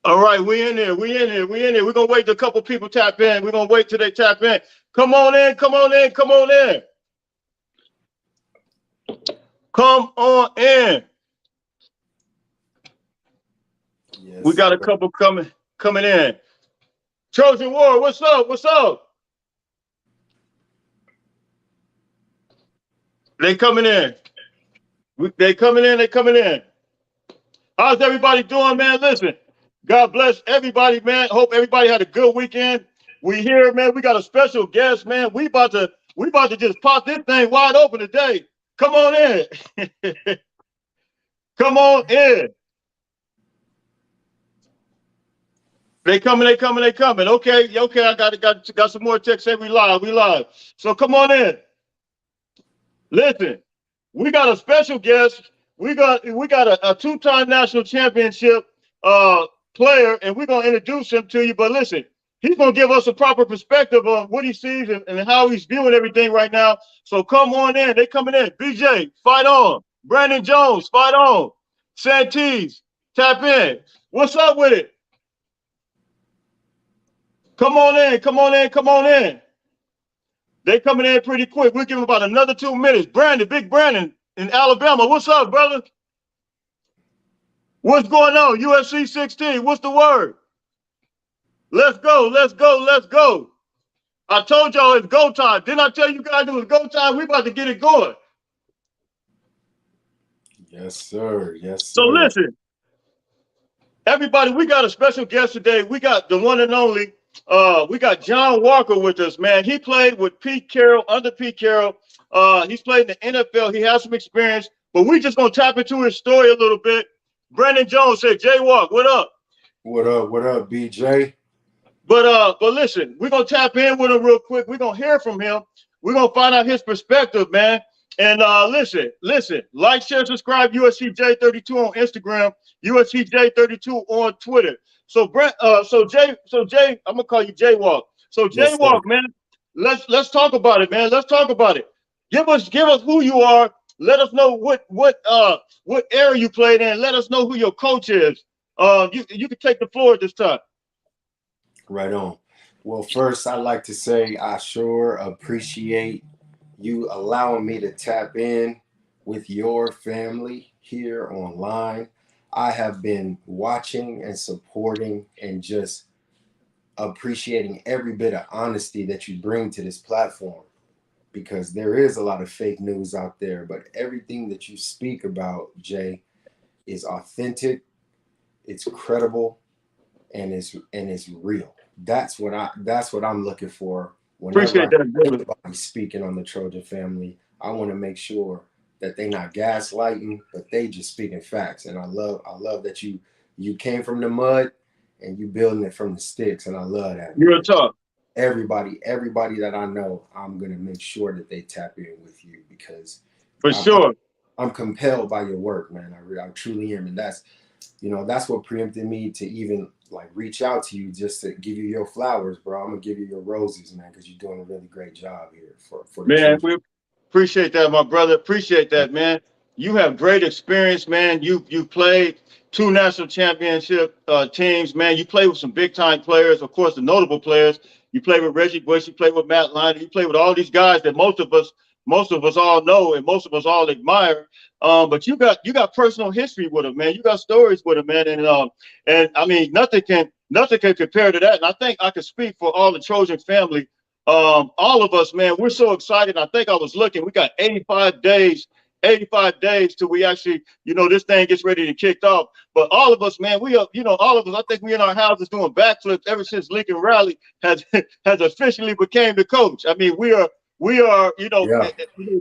All right, we in here. We in here. We in here. We're gonna wait till a couple people tap in. We're gonna wait till they tap in. Come on in. Come on in. Come on in. Come on in. We Yes, got a sir. couple coming in. Trojan War, what's up? What's up? They coming in. They coming in. They coming in. How's everybody doing, man? Listen, God bless everybody, man. Hope everybody had a good weekend. We here, man. We got a special guest, man. We about to just pop this thing wide open today. Come on in. Come on in. They coming, they coming, they coming. Okay, okay. I got some more text. Say we live, we live. So come on in. Listen, we got a special guest. We got a two-time national championship player, and we're gonna introduce him to you. But listen, he's gonna give us a proper perspective on what he sees and how he's viewing everything right now. So come on in. They coming in. BJ, fight on. Brandon Jones, fight on. Santee, tap in. What's up with it? Come on in. Come on in. Come on in. They coming in pretty quick. We'll give them about another 2 minutes. Brandon, Big Brandon in Alabama. What's up, brother? What's going on? USC 16. What's the word? Let's go. Let's go. Let's go. I told y'all it's go time. Didn't I tell you guys it was go time? We about to get it going. Yes, sir. Yes, So sir. listen, everybody, we got a special guest today. We got the one and only. We got John Walker with us, man. He played with Pete Carroll, under Pete Carroll. He's played in the NFL. He has some experience, but we just gonna tap into his story a little bit. Brandon Jones said, "Jay Walk, what up?" What up? What up, BJ? But listen, we're gonna tap in with him real quick. We're gonna hear from him. We're gonna find out his perspective, man. And listen, like, share, subscribe, USCJ32 on Instagram, USCJ32 on Twitter. So Brent, so Jay, I'm gonna call you Jay Walk. So Jay Yes, sir. Walk, man, let's talk about it, man. Let's talk about it. Give us who you are. Let us know what area you played in. Let us know who your coach is. You can take the floor at this time. Right on. Well, first, I'd like to say I sure appreciate you allowing me to tap in with your family here online. I have been watching and supporting and just appreciating every bit of honesty that you bring to this platform because there is a lot of fake news out there, but everything that you speak about, Jay, is authentic, it's credible, and it's real. That's what I'm looking for whenever Appreciate I that, hear brother. anybody speaking on the Trojan family. I want to make sure that they not gaslighting, but they just speaking facts. And I love that you came from the mud and you building it from the sticks. And I love that, Real man. talk. Everybody that I know, I'm gonna make sure that they tap in with you because For I, I'm sure. I'm compelled by your work, man. I truly am, and that's what preempted me to even like reach out to you just to give you your flowers, bro. I'm gonna give you your roses, man, because you're doing a really great job here for the Man, children. we appreciate that, my brother. Appreciate that, man. You have great experience, man. You played two national championship teams, man. You played with some big time players, of course, the notable players. You played with Reggie Bush. You played with Matt Leinart. You played with all these guys that most of us all know and most of us all admire. But you got personal history with them, man. You got stories with them, man. And I mean, nothing can compare to that. And I think I can speak for all the Trojan family. All of us, man, we're so excited. I think I was looking, we got 85 days till we actually, this thing gets ready to kick off. But all of us, man, we are, all of us, I think we in our houses doing backflips ever since Lincoln Riley has has officially became the coach. I mean, we are, Yeah.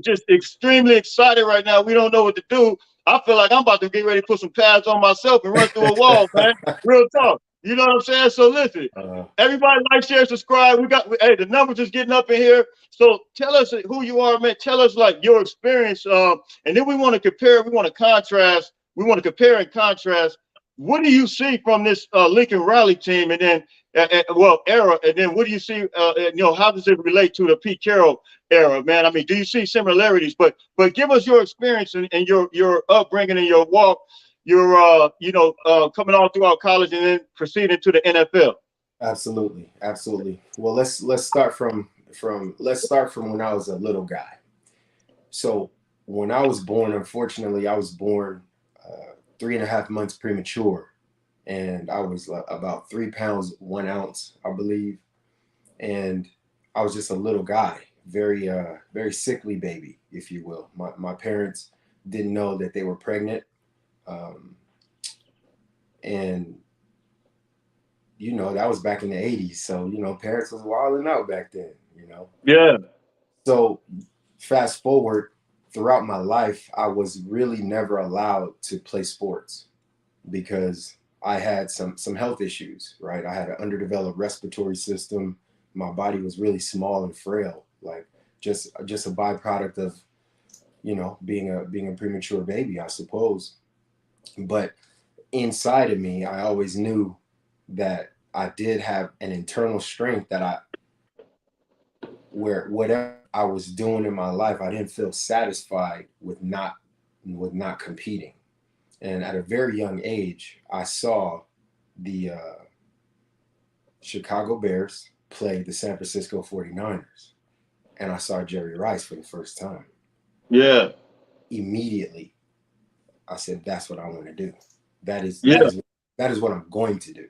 just extremely excited right now. We don't know what to do. I feel like I'm about to get ready to put some pads on myself and run through a wall, man. Real talk. You know what I'm saying? So listen, uh, everybody like, share, subscribe. Hey, the numbers is getting up in here. So tell us who you are, man. Tell us like your experience. And then we want to compare, we want to contrast, we want to compare and contrast. What do you see from this Lincoln Riley team, and then era, and then what do you see? How does it relate to the Pete Carroll era, man? I mean, do you see similarities? But give us your experience and your upbringing and your walk. coming on throughout college and then proceeding to the NFL. Absolutely, absolutely. Well, let's start from when I was a little guy. So when I was born, unfortunately, I was born 3.5 months premature, and I was about 3 pounds 1 ounce, I believe, and I was just a little guy, very sickly baby, if you will. My parents didn't know that they were pregnant, um, and that was back in the 80s. So parents was wilding out back then. Yeah. So fast forward throughout my life, I was really never allowed to play sports because I had some health issues, right? I had an underdeveloped respiratory system. My body was really small and frail, like just a byproduct of being a premature baby, I suppose. But inside of me, I always knew that I did have an internal strength that where whatever I was doing in my life, I didn't feel satisfied with not competing. And at a very young age, I saw the Chicago Bears play the San Francisco 49ers, and I saw Jerry Rice for the first time. Yeah. Immediately, I said, "That's what I want to do. That is Yeah. that is that is what I'm going to do.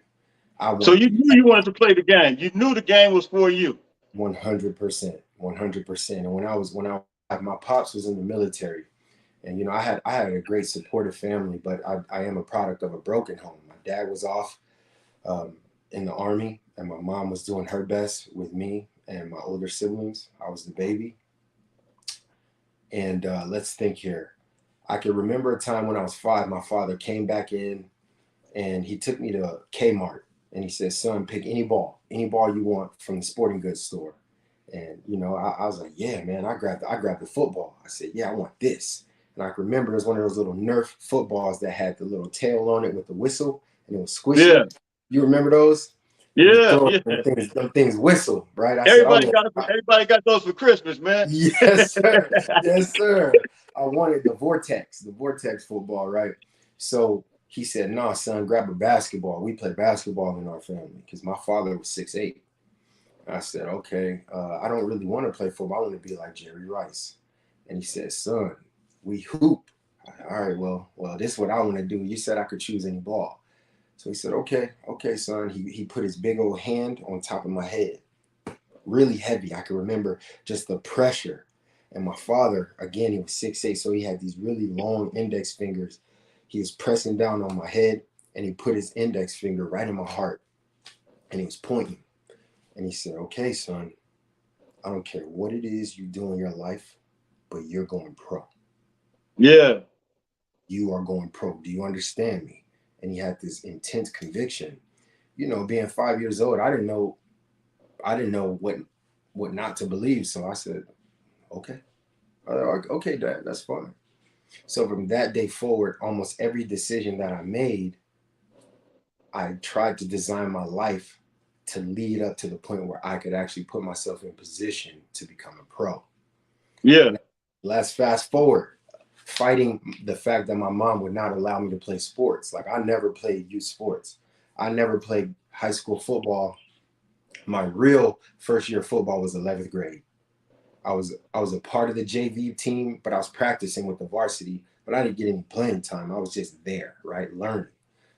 I So want you knew you wanted to play the game. You knew the game was for you. 100%, 100%." And my pops was in the military, and I had a great supportive family, but I am a product of a broken home. My dad was off um, in the army, and my mom was doing her best with me and my older siblings. I was the baby, and let's think here. I can remember a time when I was 5. My father came back in, and he took me to Kmart, and he said, "Son, pick any ball you want from the sporting goods store." And I was like, "Yeah, man." I grabbed the football. I said, "Yeah, I want this." And I can remember it was one of those little Nerf footballs that had the little tail on it with the whistle, and it was Yeah. squishy. You remember those? And you Yeah. throw it, Yeah. them things whistle, right? I said, Everybody got those for Christmas, man. yes, sir. Yes, sir. I wanted the Vortex football, right? So he said, "No, son, grab a basketball." We play basketball in our family because my father was 6'8". I said, "Okay, I don't really want to play football. I want to be like Jerry Rice." And he said, "Son, we hoop." All right, well, this is what I want to do. You said I could choose any ball. So he said, "Okay, son." He put his big old hand on top of my head, really heavy. I can remember just the pressure. And my father, again, he was 6'8", so he had these really long index fingers. He was pressing down on my head, and he put his index finger right in my heart, and he was pointing. And he said, "Okay, son, I don't care what it is you do in your life, but you're going pro. Yeah. You are going pro. Do you understand me?" And he had this intense conviction. Being 5 years old, I didn't know what not to believe. So I said, "Okay, okay, Dad, that's fine." So from that day forward, almost every decision that I made, I tried to design my life to lead up to the point where I could actually put myself in position to become a pro. Yeah. Let's fast forward, fighting the fact that my mom would not allow me to play sports. Like, I never played youth sports. I never played high school football. My real first year of football was 11th grade. I was a part of the JV team, but I was practicing with the varsity, but I didn't get any playing time. I was just there, right, learning,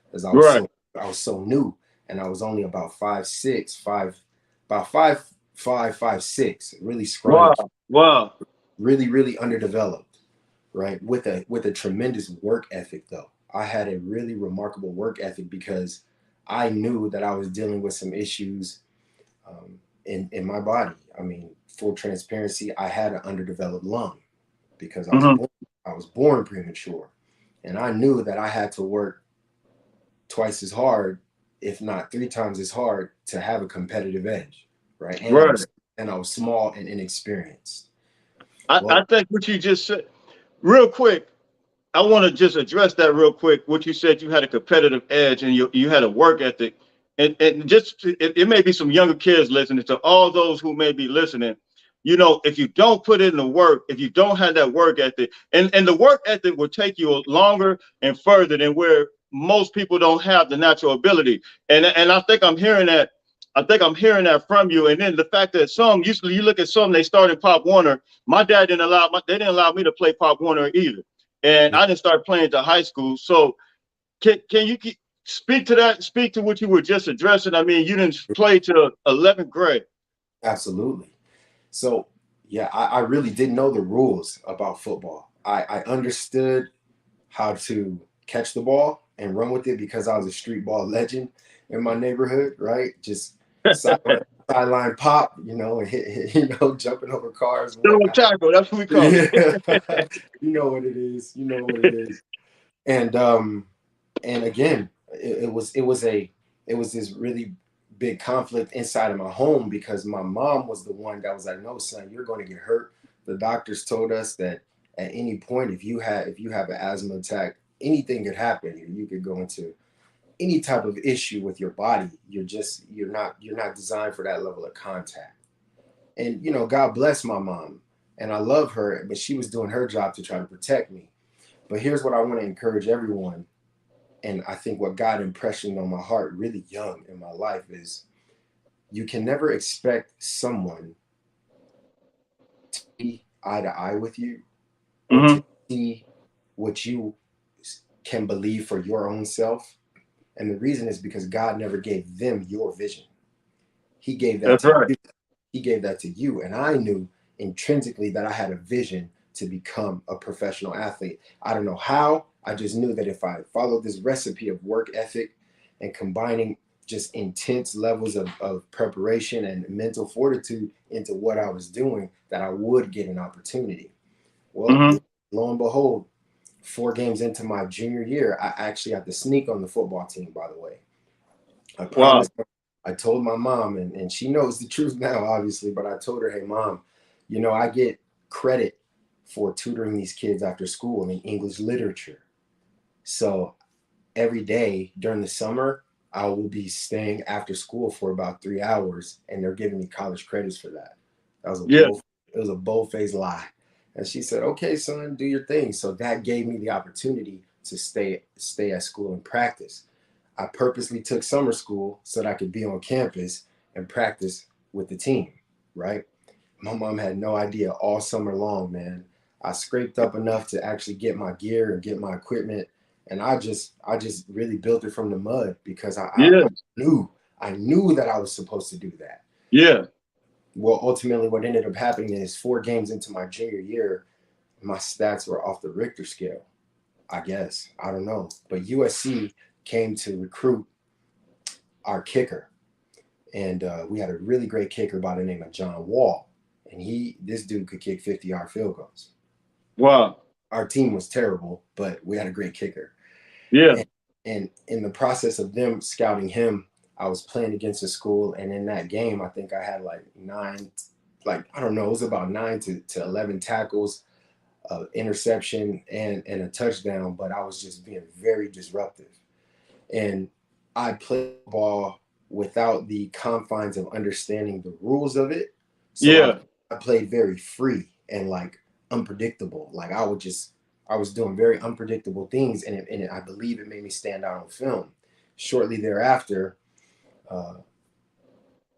because Right. I was so new, and I was only about 5'6", about 5'6", really scrawny, Wow. Wow. really underdeveloped, right? With a tremendous work ethic, though. I had a really remarkable work ethic because I knew that I was dealing with some issues in my body. I mean, full transparency, I had an underdeveloped lung because Hmm. I was born premature, and I knew that I had to work twice as hard, if not 3 times as hard, to have a competitive edge, right? And I Right. was small and inexperienced. I Well, think what you just said, real quick, I want to just address that real quick. What you said, you had a competitive edge and you had a work ethic. And just, it may be some younger kids listening, to all those who may be listening. you know, if you don't put in the work, if you don't have that work ethic, and the work ethic will take you longer and further than where most people don't have the natural ability. And I think I'm hearing that. I think I'm hearing that from you. And then the fact that some usually you look at some, they start in Pop Warner. My dad didn't allow they didn't allow me to play Pop Warner either. And I didn't start playing to high school. So can you speak to that? Speak to what you were just addressing. I mean, you didn't play to 11th grade. Absolutely. So yeah, I really didn't know the rules about football. I understood how to catch the ball and run with it because I was a street ball legend in my neighborhood, right? Just sideline pop, you know, and jumping over cars and Double whatnot. tackle, that's what we call it. Yeah, you know what it is. You know what it is. And again, it was this really big conflict inside of my home because my mom was the one that was like, "No, son, you're going to get hurt." The doctors told us that at any point, if you have an asthma attack, anything could happen. You could go into any type of issue with your body. You're not designed for that level of contact. And God bless my mom, and I love her, but she was doing her job to try to protect me. But here's what I want to encourage everyone, and I think what God impressioned on my heart really young in my life is you can never expect someone to be eye to eye with you or Mm-hmm. to see what you can believe for your own self. And the reason is because God never gave them your vision. He gave that That's to right. you. He gave that to you. And I knew intrinsically that I had a vision to become a professional athlete. I don't know how. I just knew that if I followed this recipe of work ethic and combining just intense levels of preparation and mental fortitude into what I was doing, that I would get an opportunity. Well, Mm-hmm. lo and behold, 4 games into my junior year, I actually had to sneak on the football team, by the way. I Wow. promised her, I told my mom, and she knows the truth now, obviously, but I told her, hey, mom, I get credit for tutoring these kids after school in English literature. So every day during the summer, I will be staying after school for about 3 hours, and they're giving me college credits for that. That was a Yeah. bold, it was a bold-faced lie. And she said, okay, son, do your thing. So that gave me the opportunity to stay at school and practice. I purposely took summer school so that I could be on campus and practice with the team, right? My mom had no idea all summer long, man. I scraped up enough to actually get my gear and get my equipment, and I just really built it from the mud because Yeah. I knew that I was supposed to do that. Yeah. Well, ultimately, what ended up happening is 4 games into my junior year, my stats were off the Richter scale. I guess I don't know, but USC came to recruit our kicker, and we had a really great kicker by the name of John Wall, and this dude could kick 50-yard field goals. Wow. Our team was terrible, but we had a great kicker. Yeah. And in the process of them scouting him, I was playing against a school, and in that game, I think I had like I don't know, it was about 9 to 11 tackles, interception, and a touchdown. But I was just being very disruptive, and I played ball without the confines of understanding the rules of it. So Yeah. I played very free and like unpredictable. Like I was doing very unpredictable things, and I believe it made me stand out on film. Shortly thereafter, uh,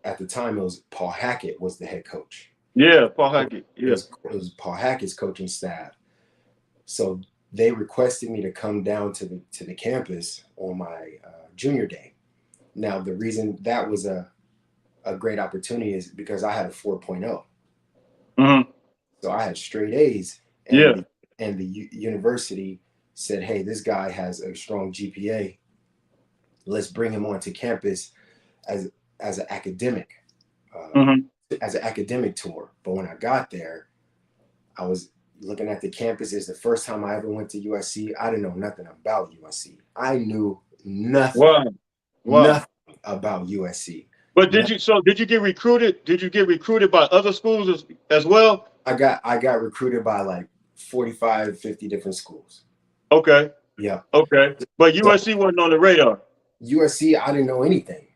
at the time, it was Paul Hackett was the head coach. Yeah. Paul Hackett. It Yeah. was Paul Hackett's coaching staff. So they requested me to come down to the campus on my junior day. Now the reason that was a great opportunity is because I had a 4.0. Mm-hmm. So I had straight A's, Yeah. and the university said, "Hey, this guy has a strong GPA. Let's bring him onto campus as as an academic, uh, Mm-hmm. as an academic tour." But when I got there, I was looking at the campus. It's the first time I ever went to USC. I didn't know nothing about USC. I knew nothing, Wow. Wow. nothing about USC. But No, did you get recruited? Did you get recruited by other schools as well? I got recruited by like 45, 50 different schools. Okay. Yeah. Okay. But So USC wasn't on the radar. USC, I didn't know anything.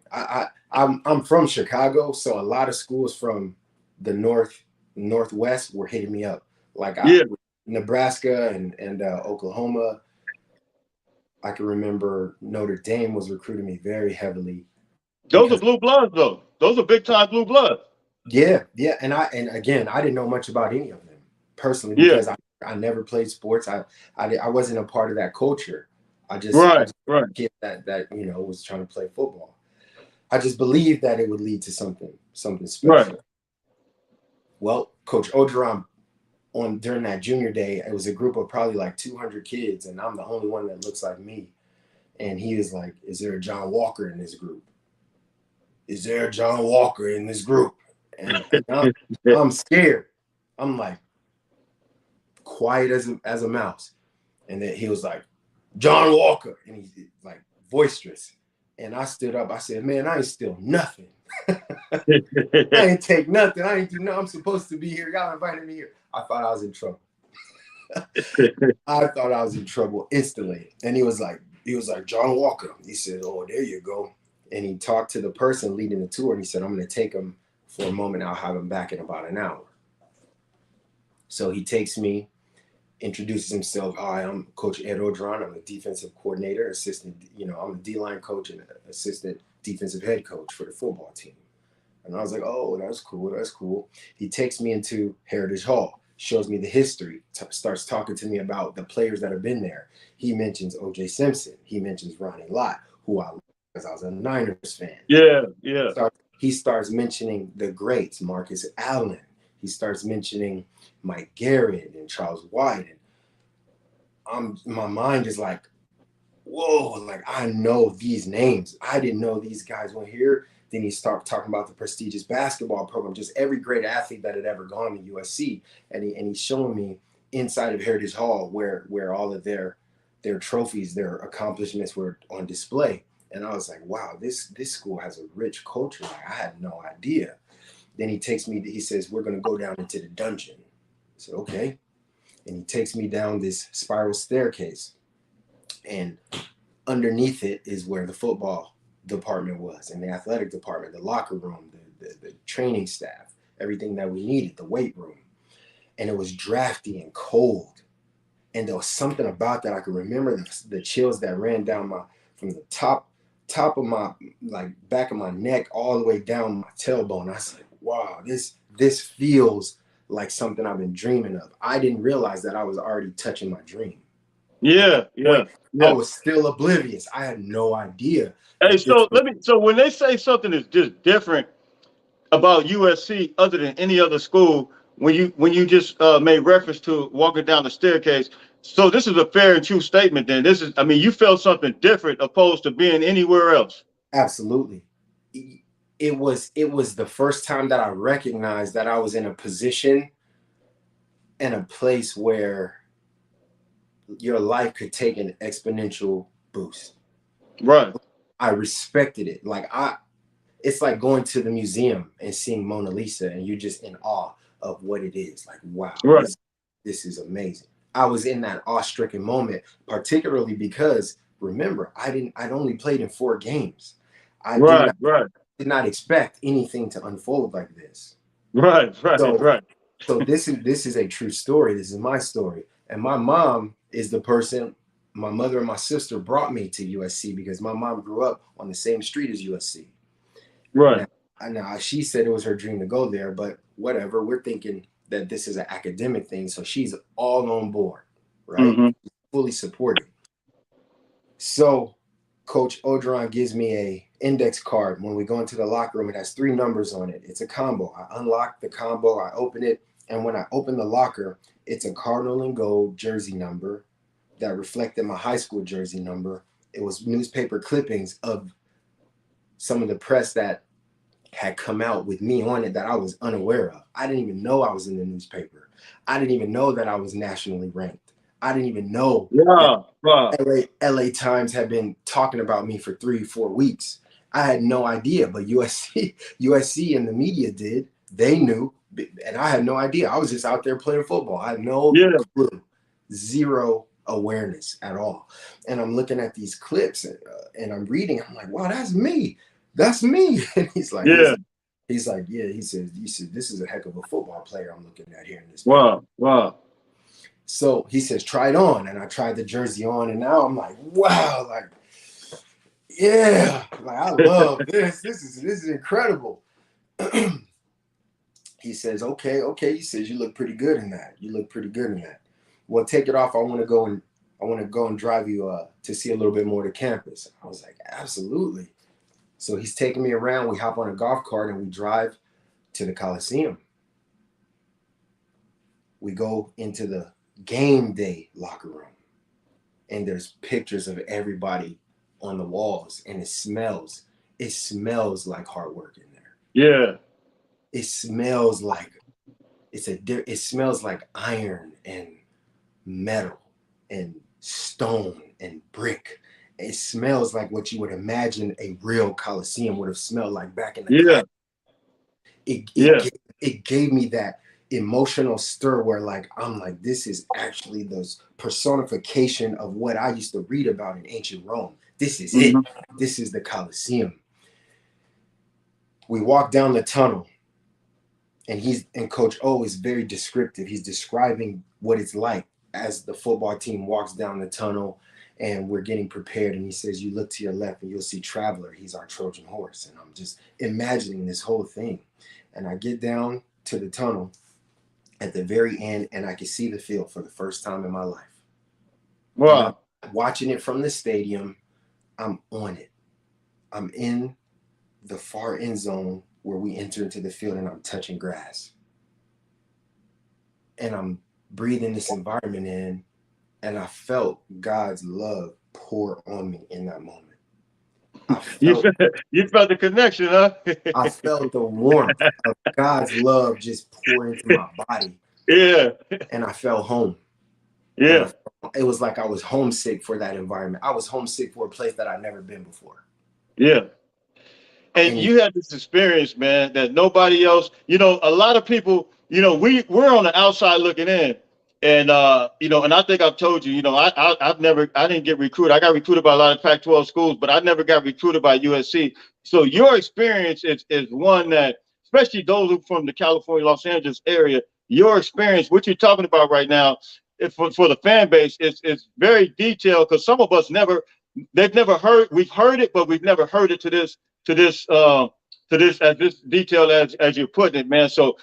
I'm from Chicago, so a lot of schools from the north Northwest were hitting me up. Like Yeah. Nebraska and Oklahoma. I can remember Notre Dame was recruiting me very heavily Those are because blue bloods, though. Those are big time blue bloods. yeah, and again, I didn't know much about any of them personally Yeah. because I never played sports. I wasn't a part of that culture. I Right. just Right. kid that was trying to play football. I just believed that it would lead to something Right. special. Well, Coach Ogeron during that junior day, it was a group of probably like 200 kids, and I'm the only one that looks like me. And he was like, "Is there a John Walker in this group? Is there a John Walker in this group?" And I'm scared. I'm like quiet as a mouse. And then he was like, "John Walker," and he's like boisterous. And I stood up. I said, "Man, I ain't steal nothing. I ain't take nothing. I ain't do nothing. I'm supposed to be here. Y'all invited me here." I thought I was in trouble. I thought I was in trouble instantly. And he was like, "John Walker." He said, "Oh, there you go." And he talked to the person leading the tour, and he said, "I'm going to take him for a moment. I'll have him back in about an hour." So he takes me, introduces himself. "Hi, I'm Coach Ed Ogeron. I'm the defensive coordinator, assistant. I'm the D-line coach and assistant defensive head coach for the football team." And I was like, "Oh, that's cool. That's cool." He takes me into Heritage Hall, shows me the history, starts talking to me about the players that have been there. He mentions O.J. Simpson. He mentions Ronnie Lott, who I love because I was a Niners fan. Yeah. Yeah. He starts mentioning the greats, Marcus Allen. He starts mentioning Mike Garrett and Charles White. And my mind is like, whoa, like I know these names. I didn't know these guys were here. Then he started talking about the prestigious basketball program, just every great athlete that had ever gone to USC. And he's showing me inside of Heritage Hall where all of their trophies, their accomplishments were on display. And I was like, wow, this school has a rich culture. Like, I had no idea. Then he says, "We're going to go down into the dungeon." I said, "Okay." And he takes me down this spiral staircase. And underneath it is where the football department was, and the athletic department, the locker room, the training staff, everything that we needed, the weight room. And it was drafty and cold. And there was something about that. I could remember the chills that ran down from the top of my, like, back of my neck all the way down my tailbone. I was like, wow, this feels like something I've been dreaming of. I didn't realize that I was already touching my dream. At Yeah. that Yeah. point, I Yeah. was still oblivious. I had no idea Hey, that this so was so when they say something is just different about USC other than any other school, when you just made reference to walking down the staircase, so this is a fair and true statement. Then this is, I mean, you felt something different opposed to being anywhere else. absolutely. It was the first time that I recognized that I was in a position and a place where your life could take an exponential boost. Right. I respected it. It's like going to the museum and seeing Mona Lisa, and you're just in awe of what it is. Like, wow, Right. this is amazing. I was in that awe-stricken moment, particularly because remember, I'd only played in 4 games. I Right. Right. did not expect anything to unfold like this. Right. Right. So Right. so this is a true story. This is my story. And my mom is the person, my mother and my sister brought me to USC because my mom grew up on the same street as USC. Right. Now she said it was her dream to go there, but whatever. We're thinking that this is an academic thing, so she's all on board, right? Mm-hmm. Fully supported. So Coach Ogeron gives me a index card. When we go into the locker room, it has 3 numbers on it. It's a combo. I unlock the combo, I open it, and when I open the locker, it's a Cardinal and Gold jersey number that reflected my high school jersey number. It was newspaper clippings of some of the press that had come out with me on it that I was unaware of. I didn't even know I was in the newspaper. I didn't even know that I was nationally ranked. I didn't even know that Yeah. Wow. LA Times had been talking about me for 3-4 weeks. I had no idea, but USC and the media did. They knew, and I had no idea. I was just out there playing football. I had no Yeah. clue, zero awareness at all. And I'm looking at these clips and I'm reading. I'm like, wow, that's me. That's me. And he's Yeah. like, He's like, yeah, he said, this is a heck of a football player I'm looking at here in this picture. Wow. Wow. So he says, try it on. And I tried the jersey on, and now I'm like, wow, like, yeah, like I love this. This is incredible. He says, okay. He says, you look pretty good in that. You look pretty good in that. Well, take it off. I want to go and drive you to see a little bit more of the campus. I was like, absolutely. So he's taking me around. We hop on a golf cart and we drive to the Coliseum. We go into the game day locker room, and there's pictures of everybody on the walls, and it smells like hard work in there. Yeah. It smells like it smells like iron and metal and stone and brick. It smells like what you would imagine a real Coliseum would have smelled like back in the Yeah. it gave me that emotional stir where like I'm like, this is actually the personification of what I used to read about in ancient Rome. This is it. This is the Colosseum. We walk down the tunnel, and Coach O is very descriptive. He's describing what it's like as the football team walks down the tunnel and we're getting prepared. And he says, you look to your left and you'll see Traveler. He's our Trojan horse. And I'm just imagining this whole thing. And I get down to the tunnel at the very end, and I can see the field for the first time in my life. Wow. Watching it from the stadium, I'm on it. I'm in the far end zone where we enter into the field, and I'm touching grass. And I'm breathing this environment in, and I felt God's love pour on me in that moment. You felt the connection, huh? I felt the warmth of God's love just pour into my body. Yeah. And I felt home. Yeah. It was like I was homesick for that environment. I was homesick for a place that I'd never been before. Yeah. And you had this experience, man, that nobody else, a lot of people, we're on the outside looking in. And, and I think I've told you, I didn't get recruited. I got recruited by a lot of Pac-12 schools, but I never got recruited by USC. So your experience is one that, especially those who from the California, Los Angeles area, your experience, what you're talking about right now, for the fan base, it's very detailed, because some of us we've heard it, but we've never heard it to this as this detailed as you're putting it, man. So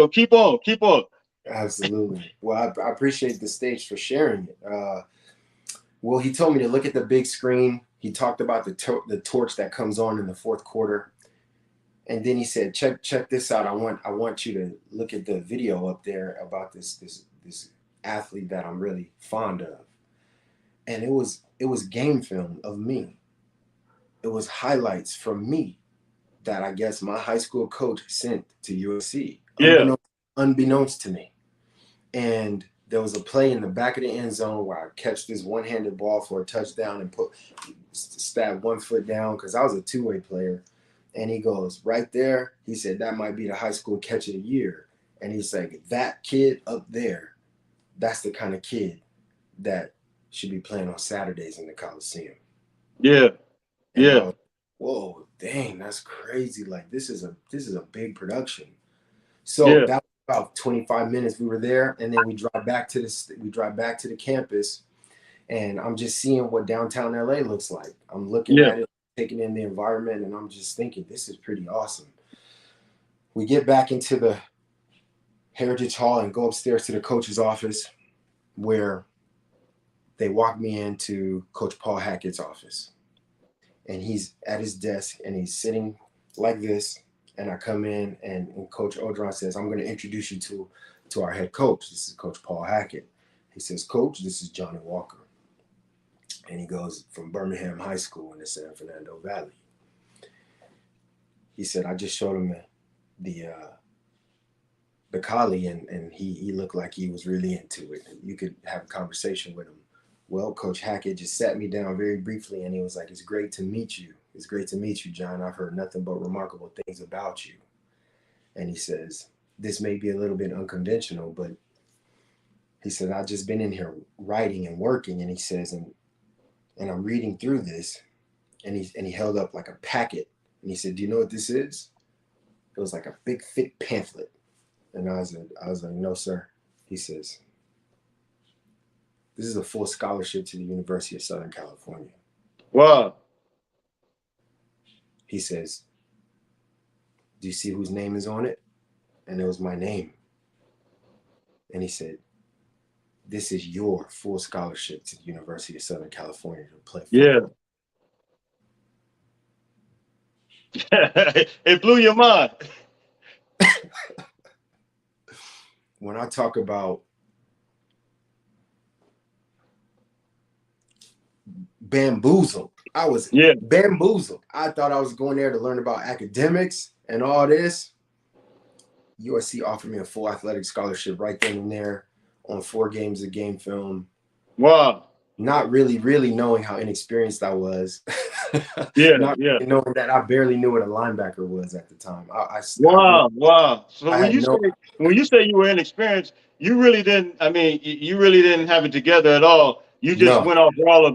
keep on. Absolutely. Well, I appreciate the stage for sharing it. Well, he told me to look at the big screen. He talked about the torch that comes on in the fourth quarter, and then he said, "Check this out. I want you to look at the video up there about this athlete that I'm really fond of." And it was game film of me. It was highlights from me that I guess my high school coach sent to USC, unbeknownst to me. And there was a play in the back of the end zone where I catch this one-handed ball for a touchdown and stab one foot down, because I was a two-way player. And he goes, right there, he said, that might be the high school catch of the year. And he's like, that kid up there, that's the kind of kid that should be playing on Saturdays in the Coliseum. Yeah. And yeah. Whoa, dang, that's crazy. Like, this is a big production. So that was about 25 minutes we were there, and then we drive back to the campus, and I'm just seeing what downtown LA looks like. I'm looking at it, taking in the environment, and I'm just thinking, this is pretty awesome. We get back into the Heritage Hall and go upstairs to the coach's office, where they walk me into Coach Paul Hackett's office. And he's at his desk, and he's sitting like this. And I come in, and Coach Odron says, I'm going to introduce you to our head coach. This is Coach Paul Hackett. He says, Coach, this is Johnny Walker. And he goes from Birmingham High School in the San Fernando Valley. He said, I just showed him the collie, and he looked like he was really into it. And you could have a conversation with him. Well, Coach Hackett just sat me down very briefly, and he was like, it's great to meet you. It's great to meet you, John. I've heard nothing but remarkable things about you. And he says, this may be a little bit unconventional, but he said, I've just been in here writing and working. And he says, and I'm reading through this. And he held up like a packet. And he said, do you know what this is? It was like a big, thick pamphlet. And I was like, no, sir. He says, this is a full scholarship to the University of Southern California. Wow. He says, do you see whose name is on it? And it was my name. And he said, this is your full scholarship to the University of Southern California to play football. Yeah. It blew your mind. When I talk about bamboozled, I was bamboozled. I thought I was going there to learn about academics and all this. USC offered me a full athletic scholarship right then and there on 4 games of game film. Wow. Not really knowing how inexperienced I was. Yeah. Really knowing that I barely knew what a linebacker was at the time. Wow. So when you say you were inexperienced, you really didn't. I mean, you really didn't have it together at all. You just went off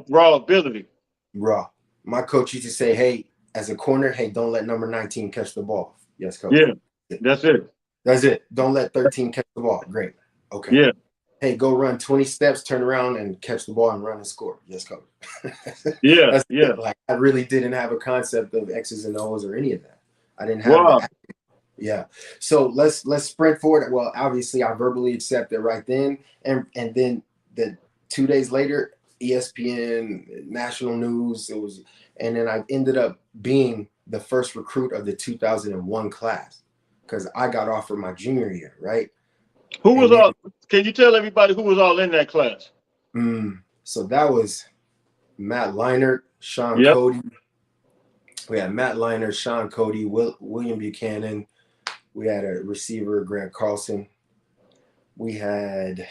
raw ability. Raw. My coach used to say, "Hey, as a corner, hey, don't let number 19 catch the ball." Yes, coach. Yeah. That's it. That's it. Don't let 13 catch the ball. Great. Okay. Yeah. Hey, go run 20 steps, turn around and catch the ball and run and score. Yes, coach. Yeah. That's Yeah. it. Like I really didn't have a concept of X's and O's or any of that. I didn't have that. Yeah. So let's sprint forward. Well, obviously I verbally accepted right then. And then the 2 days later, ESPN, national news, and then I ended up being the first recruit of the 2001 class because I got offered my junior year, right? Can you tell everybody who was all in that class? So that was Matt Leinart, Sean Cody. We had Matt Leinart, Sean Cody, William Buchanan. We had a receiver, Grant Carlson. We had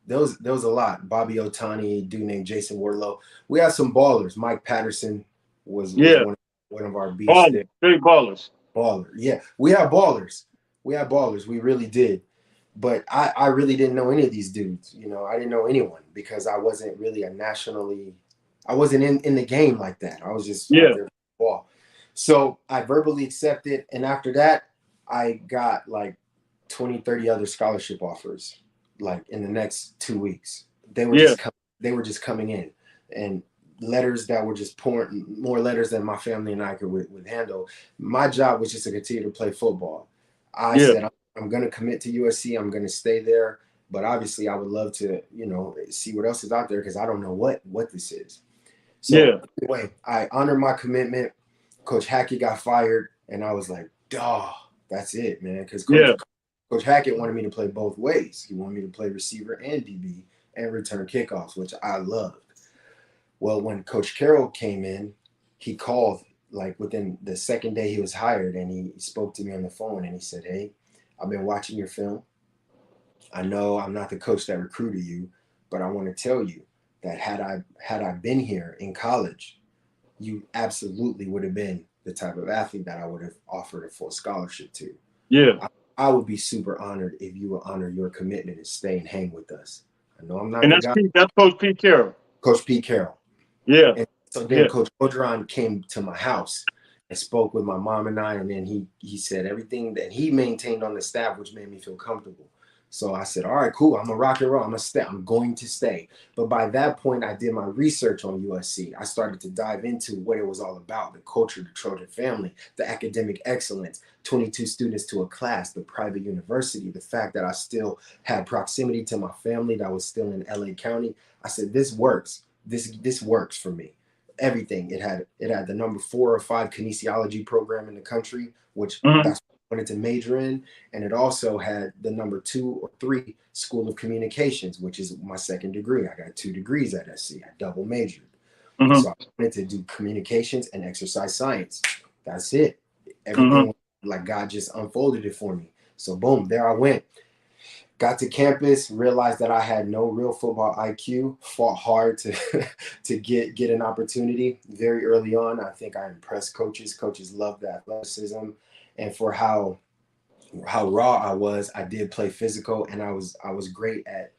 there was a lot. Bobby Otani, dude named Jason Wardlow. We had some ballers. Mike Patterson was one of our beasts. Big ballers. Baller. Yeah. We had ballers. We really did. But I really didn't know any of these dudes. You know, I didn't know anyone because I wasn't really I wasn't in the game like that. I was just out there ball. So I verbally accepted. And after that, I got like 20, 30 other scholarship offers, like in the next 2 weeks. They were just coming in, and letters that were just pouring, more letters than my family and I would handle. My job was just to continue to play football. I said, I'm going to commit to USC. I'm going to stay there. But obviously I would love to, see what else is out there because I don't know what this is. So anyway, I honored my commitment. Coach Hackett got fired, and I was like, duh, that's it, man. Because Coach Hackett wanted me to play both ways. He wanted me to play receiver and DB and return kickoffs, which I loved. Well, when Coach Carroll came in, he called like within the second day he was hired, and he spoke to me on the phone, and he said, hey, I've been watching your film. I know I'm not the coach that recruited you, but I want to tell you that had I been here in college, you absolutely would have been the type of athlete that I would have offered a full scholarship to. Yeah. I would be super honored if you would honor your commitment and stay and hang with us. I know I'm not and the guy. That's Coach Pete Carroll. Coach Pete Carroll. Yeah. And so then Coach Odron came to my house and spoke with my mom and I, and then he said everything that he maintained on the staff, which made me feel comfortable. So I said, all right, cool. I'm gonna rock and roll. I'm going to stay. But by that point, I did my research on USC. I started to dive into what it was all about, the culture, the Trojan family, the academic excellence, 22 students to a class, the private university, the fact that I still had proximity to my family that was still in LA County. I said, this works. This works for me. Everything. It had the number 4 or 5 kinesiology program in the country, which that's wanted to major in, and it also had the number 2 or 3 School of Communications, which is my second degree. I got 2 degrees at SC. I double majored. So I wanted to do communications and exercise science. That's it. Everything like God just unfolded it for me. So boom, there I went. Got to campus, realized that I had no real football IQ, fought hard to get an opportunity very early on. I think I impressed coaches. Coaches loved the athleticism. And for how raw I was, I did play physical, and I was great at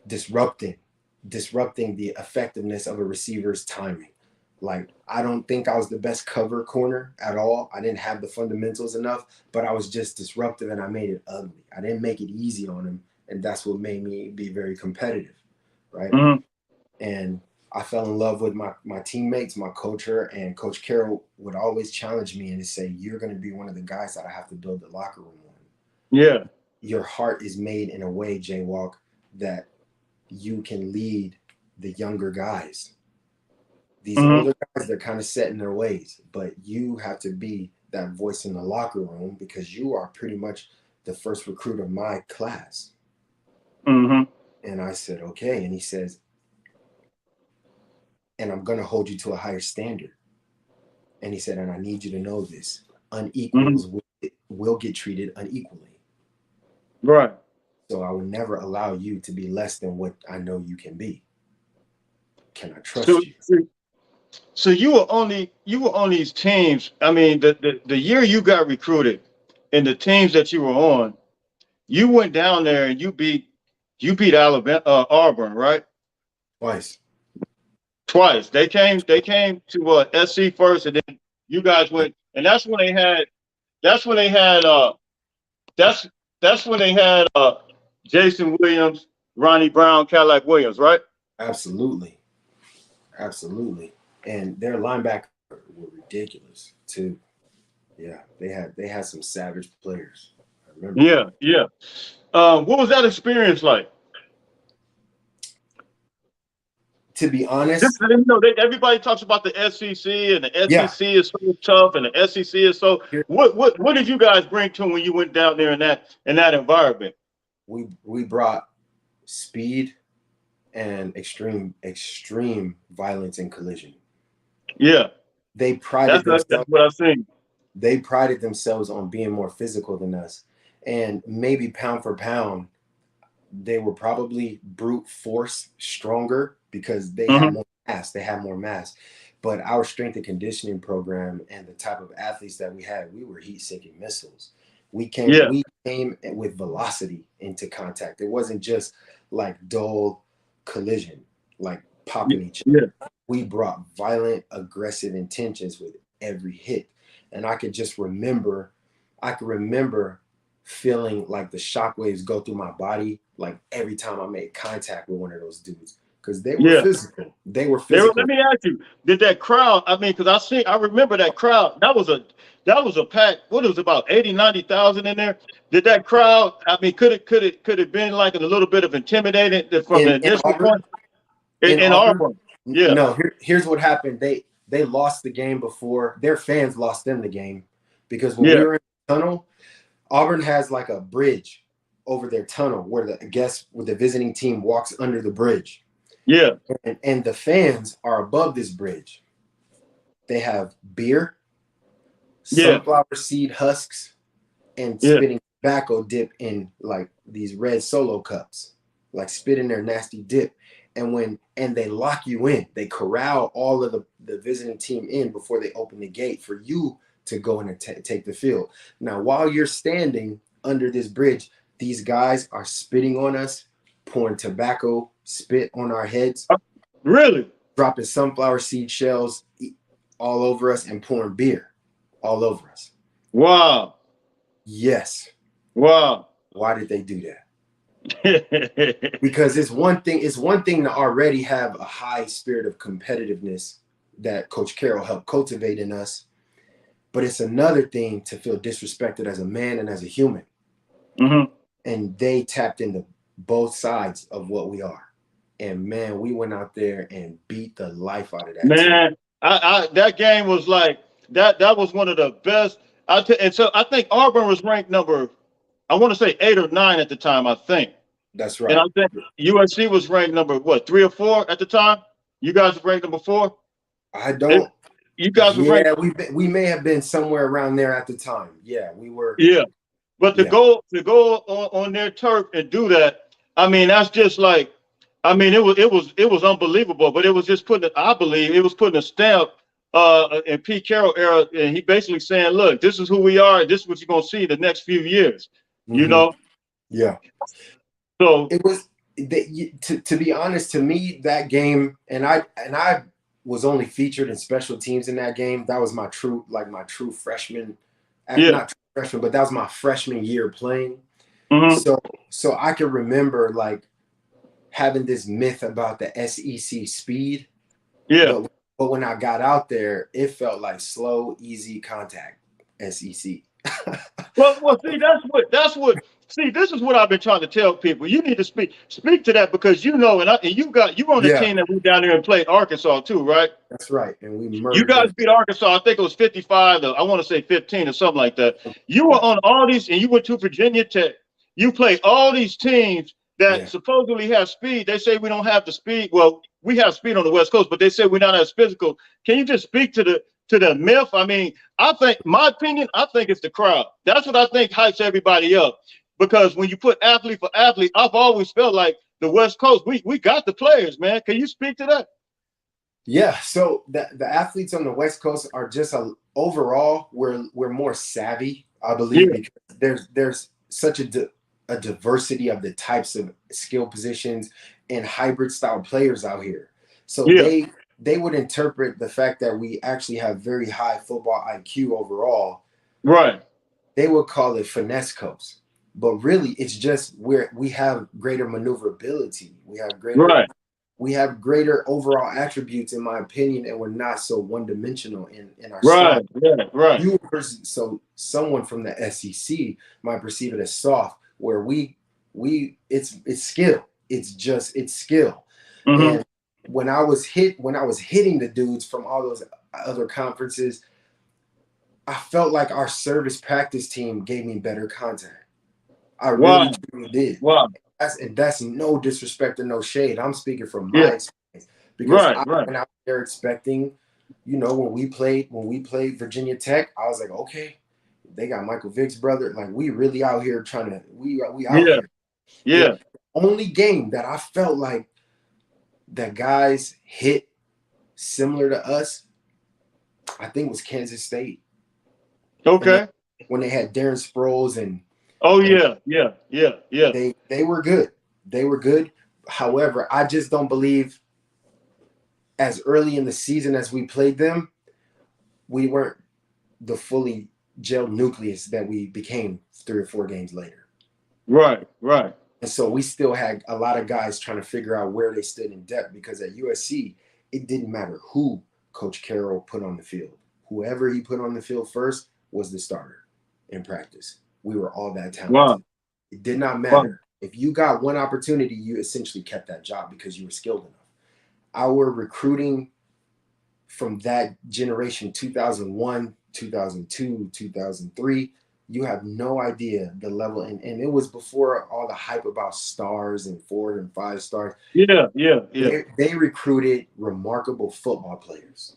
disrupting the effectiveness of a receiver's timing. Like, I don't think I was the best cover corner at all. I didn't have the fundamentals enough, but I was just disruptive and I made it ugly. I didn't make it easy on him. And that's what made me be very competitive. Right. Mm-hmm. And I fell in love with my teammates, my coacher, and Coach Carroll would always challenge me and say, "You're going to be one of the guys that I have to build the locker room on. Yeah. Your heart is made in a way, Jaywalk, that you can lead the younger guys. These Mm-hmm. older guys, they're kind of set in their ways, but you have to be that voice in the locker room because you are pretty much the first recruit of my class." Mm-hmm. And I said, "Okay." And he says, "And I'm going to hold you to a higher standard." And he said, "And I need you to know this. Mm-hmm. Unequals will get treated unequally. Right. So I will never allow you to be less than what I know you can be. Can I So, trust you?" so you were on these teams. I mean, the year you got recruited, and the teams that you were on, you went down there and you beat Alabama, Auburn, right? Twice. Twice. They came to SC first, and then you guys went, and that's when they had that's that's when they had Jason Williams, Ronnie Brown, Cadillac Williams, right? Absolutely. Absolutely. And their linebackers were ridiculous too. Yeah, they had some savage players. I remember that. Yeah, yeah. What was that experience like? To be Just honest, so you know, everybody talks about the SEC, and the yeah, SEC is so tough, and the SEC is so. here What did you guys bring to them when you went down there in that environment? we brought speed and extreme violence and collision. Yeah, They prided that's themselves what I seen. they prided themselves on being more physical than us. And maybe pound for pound, they were probably brute force stronger because they had Hmm. more mass. They had more mass. But our strength and conditioning program and the type of athletes that we had, we were heat-seeking missiles. Yeah, We came with velocity into contact. It wasn't just like dull collision, like popping each other. yeah, We brought violent, aggressive intentions with every hit. And I could remember feeling like the shockwaves go through my body, like every time I made contact with one of those dudes, because they were yeah. physical. They were Let physical. me ask you, did that crowd? I mean, because I remember that crowd. That was a pack. What it was about 80, 90,000 in there. Did that crowd? I mean, could it been like a little bit of intimidating from the In initial Auburn, point in in Auburn, Auburn? Yeah, no. Here's what happened. They lost the game before their fans lost them the game, because when we yeah, were in the tunnel, Auburn has like a bridge over their tunnel where the visiting team walks under the bridge. yeah, And the fans are above this bridge. They have beer, yeah, sunflower seed husks, and yeah. spitting tobacco dip in like these red solo cups, like spit in their nasty dip. And they lock you in. They corral all of the visiting team in before they open the gate for you to go in and take the field. Now, while you're standing under this bridge, these guys are spitting on us, pouring tobacco spit on our heads, Really? dropping sunflower seed shells all over us, and pouring beer all over us. Wow, Yes. wow. Why did they do that? Because it's one thing to already have a high spirit of competitiveness that Coach Carroll helped cultivate in us, but it's another thing to feel disrespected as a man and as a human. Hmm. And they tapped into both sides of what we are. And man, we went out there and beat the life out of that team. Man, that game was like that. That was one of the best. And so I think Auburn was ranked number, I want to say 8 or 9 at the time. I think. That's And I right. think USC was ranked number what, 3 or 4 at the time. You guys were ranked number 4. I And don't. you guys were ranked, Yeah, we may have been somewhere around there at the time. Yeah, we were. yeah. But to Yeah. go on their turf and do that, I mean, that's just like, I mean, it was unbelievable. But it was just I believe it was putting a stamp in Pete Carroll era, and he basically saying, look, this is who we are, and this is what you're gonna see the next few years. You Hmm. know, Yeah. so It was to be honest, to me, that game, and I was only featured in special teams in that game. That was my true freshman, Yeah. not true freshman, but that was my freshman year playing. Mm-hmm. So I can remember like having this myth about the SEC speed, Yeah. but when I got out there, it felt like slow, easy contact SEC. Well, see, see, this is what I've been trying to tell people. You need to speak to that because you know, and you were on the Yeah, team that went down there and played Arkansas too, right? that's right. And we You murdered guys them. beat Arkansas. I think it was 55. I want to say 15 or something like that. You were Yeah, on all these, and you went to Virginia Tech. You played all these teams that yeah, supposedly have speed. They say we don't have the speed. Well, we have speed on the West Coast, but they say we're not as physical. Can you just speak to the myth? I mean, I think, my opinion, I think it's the crowd. That's what I think hypes everybody up. Because when you put athlete for athlete, I've always felt like the West Coast, we got the players, man. Can you speak to that? yeah. So the athletes on the West Coast are just overall we're more savvy, I believe, Yeah, because there's such a diversity of the types of skill positions and hybrid style players out here. So yeah, they would interpret the fact that we actually have very high football IQ overall. right, They would call it finesse coast, but really it's just where we have greater maneuverability. right. We have greater overall attributes, in my opinion, and we're not so one dimensional in our style. Right, right, right, So someone from the SEC might perceive it as soft, where it's skill. It's skill. hmm And when I was hitting the dudes from all those other conferences, I felt like our service practice team gave me better contact. I really wow, truly did. wow, That's no disrespect and no shade. I'm speaking from my yeah, experience because right, I right, went out there expecting, when we played Virginia Tech, I was like, okay, they got Michael Vick's brother. Like we really out here trying to we out yeah, here. The yeah, only game that I felt like that guys hit similar to us, I think was Kansas State. And okay, when they had Darren Sproles oh and yeah, yeah, yeah, yeah, they were good. They were good. However, I just don't believe as early in the season as we played them, we weren't the fully gelled nucleus that we became 3 or 4 games later. right, right, And so we still had a lot of guys trying to figure out where they stood in depth because at USC, it didn't matter who Coach Carroll put on the field. Whoever he put on the field first was the starter in practice. We were all that wow, talented. It did not wow, matter. If you got one opportunity, you essentially kept that job because you were skilled enough. Our recruiting from that generation, 2001, 2002, 2003, you have no idea the level. And it was before all the hype about stars and 4 and 5 stars. yeah, yeah, yeah, They recruited remarkable football players.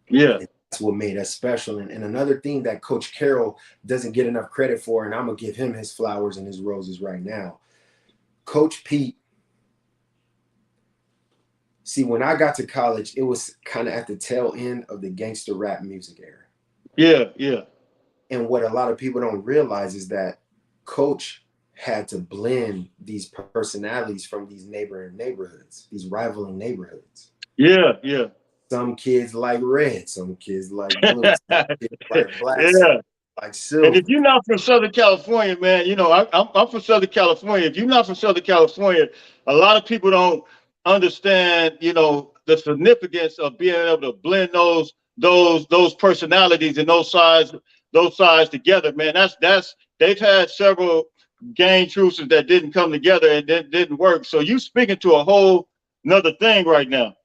yeah, And that's what made us special. And another thing that Coach Carroll doesn't get enough credit for, and I'm going to give him his flowers and his roses right now. Coach Pete, see, when I got to college, it was kind of at the tail end of the gangster rap music era. yeah, yeah, And what a lot of people don't realize is that Coach had to blend these personalities from these neighboring neighborhoods, these rivaling neighborhoods. yeah, yeah. Some kids like red, some kids like blue, some kids like black, some Yeah. like And if silver. you're not from Southern California, man, I'm from Southern California. If you're not from Southern California, a lot of people don't understand, the significance of being able to blend those personalities and those sides together, man. That's they've had several gang truces that didn't come together and didn't work. So you speaking to a whole another thing right now.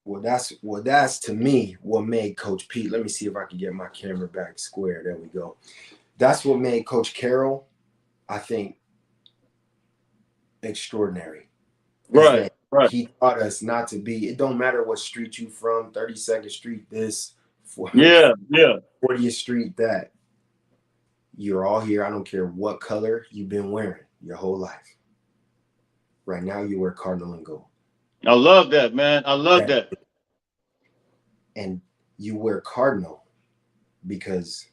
That's to me what made Coach Pete. Let me see if I can get my camera back square. There we go. That's what made Coach Carroll, I think, extraordinary. Is Right, that right. he taught us not to be. It don't matter what street you from. 32nd Street, this, Yeah, yeah. 40th Street, that. You're all here. I don't care what color you've been wearing your whole life. Right now, you wear cardinal and gold. I love that, man. I love That, that. and you wear cardinal because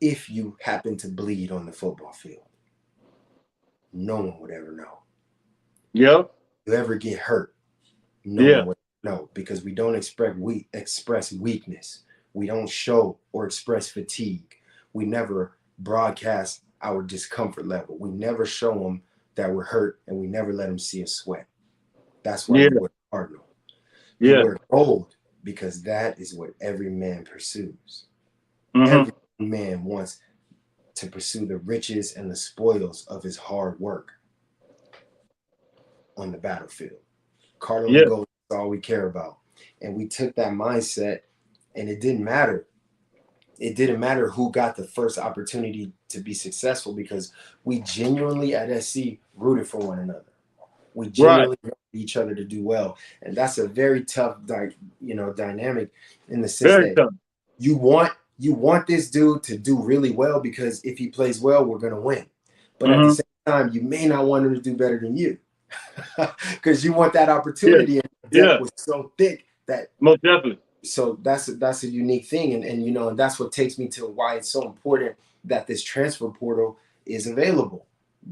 if you happen to bleed on the football field, no one would ever know. Yep. You ever get hurt, no Yeah. one would No, because we don't express weakness. We don't show or express fatigue. We never broadcast our discomfort level. We never show them that we're hurt, and we never let them see us sweat. That's why Yeah. you wear cardinal. You Yeah. wear gold because that is what every man pursues. Mm-hmm. Every man wants to pursue the riches and the spoils of his hard work on the battlefield. Cardinal and Yeah. gold is all we care about. And we took that mindset, and it didn't matter. It didn't matter who got the first opportunity to be successful, because we genuinely at SC rooted for one another. We Right. genuinely want each other to do well. And that's a very tough dynamic, in the sense Very that tough. you want this dude to do really well, because if he plays well, we're gonna win. But at the Mm-hmm. same time, you may not want him to do better than you, because you want that Yeah. opportunity, and the Yeah. depth was so thick that. Most definitely. So that's a unique thing, and that's what takes me to why it's so important that this transfer portal is available,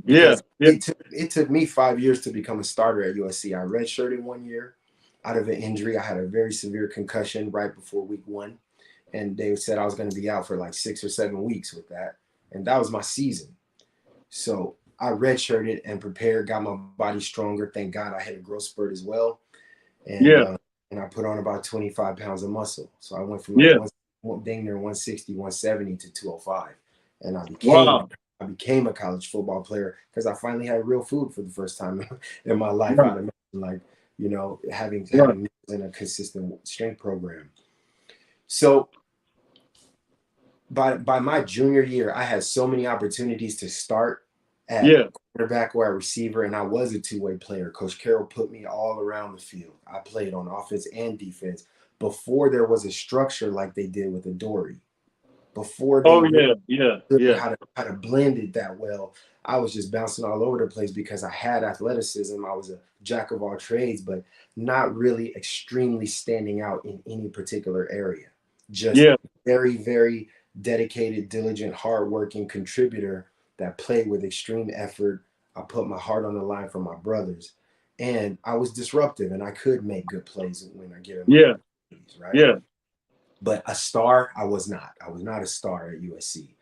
Yeah. because Yeah. it took me 5 years to become a starter at USC. I redshirted 1 year out of an injury. I had a very severe concussion right before week 1, and they said I was going to be out for like 6 or 7 weeks with that, and that was my season. So I redshirted and prepared, got my body stronger. Thank God I had a growth spurt as well, and Yeah. uh, and I put on about 25 pounds of muscle. So I went from like Yeah. dang near 160, 170 to 205, and Wow. I became a college football player because I finally had real food for the first time in my life. Right. I'd imagine, like, having Right. meals in a consistent strength program. So by my junior year, I had so many opportunities to start at Yeah. quarterback or at receiver, and I was a two-way player. Coach Carroll put me all around the field. I played on offense and defense before there was a structure like they did with Adoree. Before they Oh really yeah. Yeah. understood Yeah. how to blend it that well, I was just bouncing all over the place because I had athleticism. I was a jack of all trades, but not really extremely standing out in any particular area. Just Yeah. very, very dedicated, diligent, hardworking contributor that played with extreme effort. I put my heart on the line for my brothers, and I was disruptive, and I could make good plays when I given my Yeah. opportunities, right? Yeah. But a star, I was not. I was not a star at USC.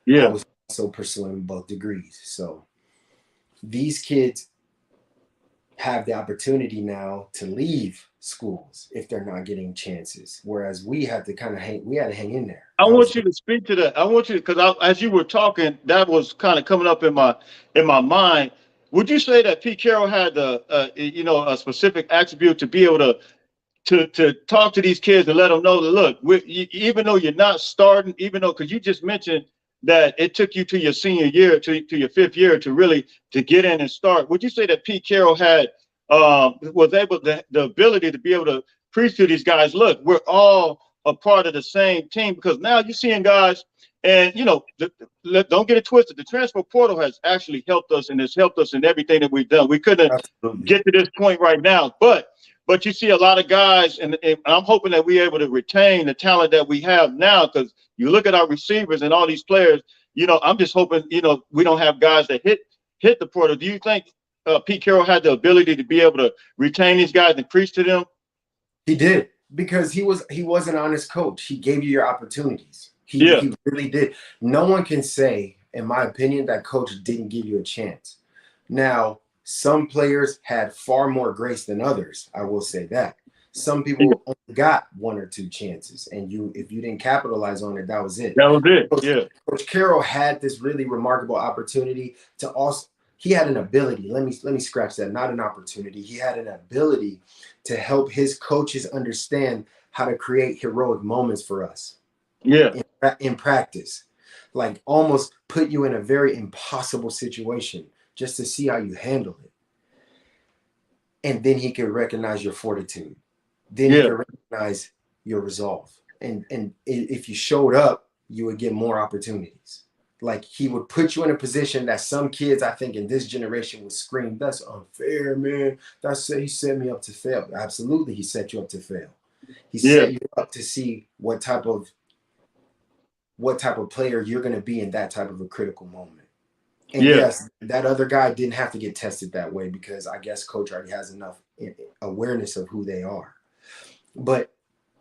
I Yeah. was also pursuing both degrees. So these kids have the opportunity now to leave schools if they're not getting chances, whereas we had to hang in there. I That was want you to speak to that. I want you because as you were talking, that was kind of coming up in my mind. Would you say that Pete Carroll had a specific attribute to be able to talk to these kids and let them know that look, even though you're not starting, even though because you just mentioned that it took you to your senior year to your fifth year to really to get in and start. Would you say that Pete Carroll had was able the ability to be able to preach to these guys? Look, we're all a part of the same team because now you're seeing guys. And don't get it twisted. The transfer portal has actually helped us, and it's helped us in everything that we've done. We couldn't absolutely. get to this point right now, but you see a lot of guys, and I'm hoping that we're able to retain the talent that we have now because you look at our receivers and all these players, I'm just hoping, we don't have guys that hit the portal. Do you think Pete Carroll had the ability to be able to retain these guys and preach to them? He did, because he was an honest coach. He gave you your opportunities. He Yeah. he really did. No one can say, in my opinion, that coach didn't give you a chance. Now, some players had far more grace than others. I will say that. Some Yeah. people only got one or two chances, and if you didn't capitalize on it, that was it. That was it. Coach, Yeah. Coach Carroll had this really remarkable opportunity to also. He had an ability. Let me scratch that. Not an opportunity. He had an ability to help his coaches understand how to create heroic moments for us Yeah. in practice, like almost put you in a very impossible situation just to see how you handle it. And then he could recognize your fortitude. Then he Yeah. could recognize your resolve. And if you showed up, you would get more opportunities. Like, he would put you in a position that some kids, I think, in this generation would scream, "That's unfair, man. He set me up to fail." Absolutely, he set you up to fail. He Yeah. set you up to see what type of player you're going to be in that type of a critical moment. And Yeah. yes, that other guy didn't have to get tested that way, because I guess coach already has enough awareness of who they are. But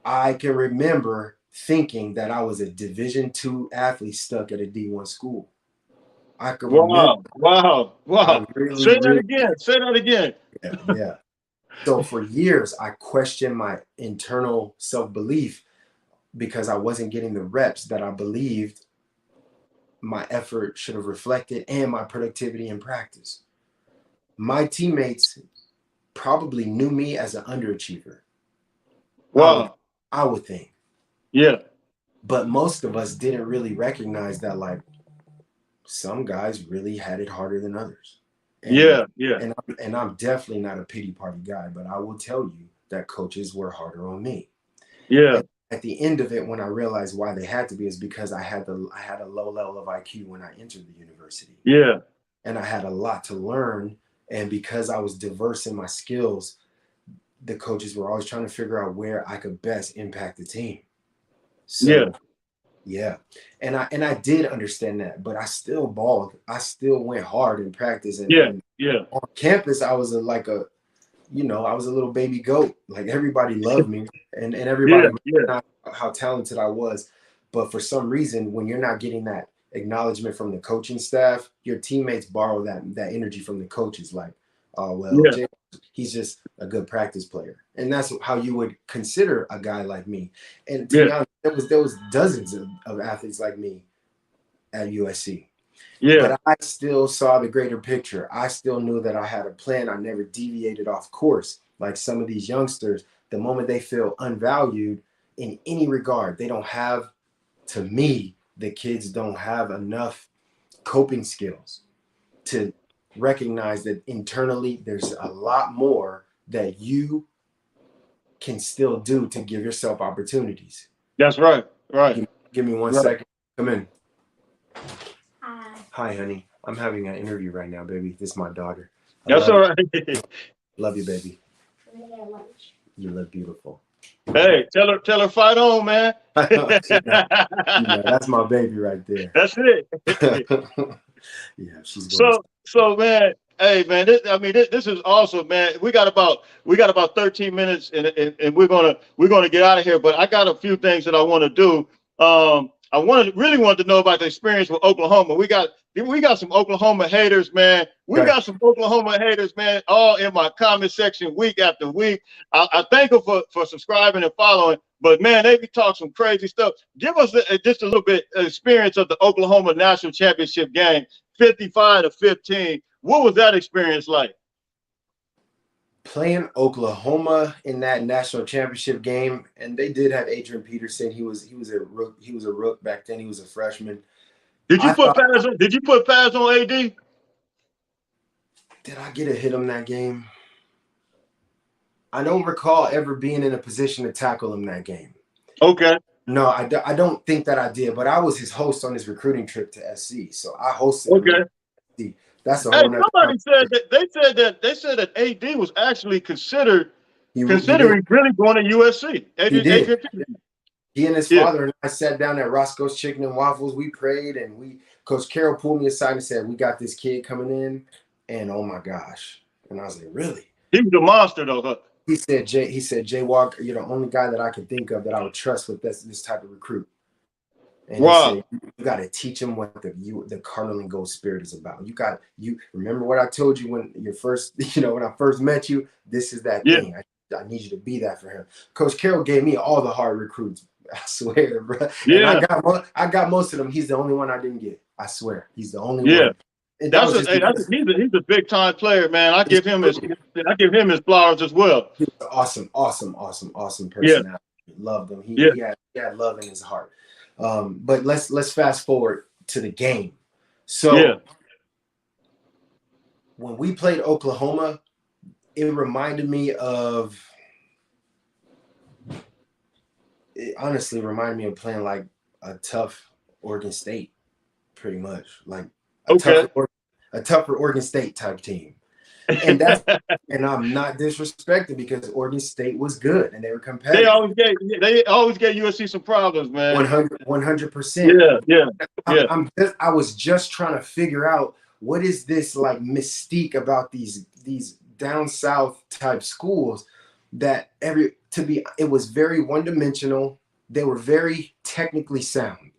I can remember thinking that I was a Division II athlete stuck at a D1 school. I can remember. Wow. Wow. I Wow. really, Say that really, again. Say that again. yeah, yeah. So for years, I questioned my internal self-belief because I wasn't getting the reps that I believed my effort should have reflected and my productivity in practice. My teammates probably knew me as an underachiever. I would, Wow. I would think, Yeah. but most of us didn't really recognize that, like, some guys really had it harder than others. And Yeah. Yeah. and I'm definitely not a pity party guy, but I will tell you that coaches were harder on me. Yeah. And at the end of it, when I realized why they had to be, is because I had a low level of IQ when I entered the university, Yeah. and I had a lot to learn. And because I was diverse in my skills, the coaches were always trying to figure out where I could best impact the team. Yeah. So yeah, and I did understand that, but I still balled. I still went hard in practice, Yeah. and Yeah. on campus, I was I was a little baby goat. Like, everybody loved me, and Yeah. everybody Yeah. recognized how talented I was. But for some reason, when you're not getting that acknowledgement from the coaching staff, your teammates borrow that energy from the coaches. Like, oh well, Yeah. Jay, he's just a good practice player, and that's how you would consider a guy like me. And to be Yeah. honest, there was dozens of athletes like me at USC. Yeah. But I still saw the greater picture. I still knew that I had a plan. I never deviated off course. Like some of these youngsters, the moment they feel unvalued in any regard, they don't have, to me, the kids don't have enough coping skills to recognize that internally there's a lot more that you can still do to give yourself opportunities. That's right. Right. Give me one Right. second. Come in. Hi, honey. I'm having an interview right now, baby. This is my daughter. I That's love all you. right. Love you, baby. You look beautiful. Hey, tell her fight on, man. That's my baby right there. That's it. Yeah, she's going to. So man, hey man, this is awesome, man. We got about 13 minutes, and we're gonna get out of here. But I got a few things that I want to do. I really wanted to know about the experience with Oklahoma. We got some Oklahoma haters, man. We Okay. got some Oklahoma haters, man, all in my comment section week after week. I thank them for subscribing and following. But man, they be talking some crazy stuff. Give us just a little bit experience of the Oklahoma National Championship game, 55-15. What was that experience like? Playing Oklahoma in that national championship game, and they did have Adrian Peterson. He was a rook back then. He was a freshman. Did you I put thought, pads on? Did you put pads on AD? did I get a hit him that game? I don't recall ever being in a position to tackle him that game. Okay. No, I don't think that I did, but I was his host on his recruiting trip to SC, so I hosted him. Okay. SC. That's a Hey, whole nother somebody said that they said that AD was actually he did. considering really going to USC. He did. Adrian Peterson. He and his Yeah. father and I sat down at Roscoe's Chicken and Waffles. We prayed, and Coach Carroll pulled me aside and said, "We got this kid coming in," and oh my gosh! And I was like, "Really?" He was a monster though. Huh? He said, "Jay Walker, you're the only guy that I could think of that I would trust with this type of recruit." And he Wow. said, "You got to teach him what the Cardinal and Gold spirit is about. You remember what I told you when when I first met you. This is that Yeah. thing. I need you to be that for him." Coach Carroll gave me all the hard recruits. I swear, bro. And Yeah. I got most of them. He's the only one I didn't get. I swear, he's the only Yeah. one. And that was just because He's a big time player, man. I give him his flowers as well. he was an awesome Yeah. personality. Loved him. Yeah. He had love in his heart. But let's fast forward to the game. So Yeah. when we played Oklahoma, it honestly reminded me of playing like a tough Oregon State, pretty much like a tougher Oregon State type team. And and I'm not disrespecting, because Oregon State was good and they were competitive. They always gave USC some problems, man. 100%. Yeah. I was just trying to figure out what is this like mystique about these down south type schools, that it was very one-dimensional. They were very technically sound,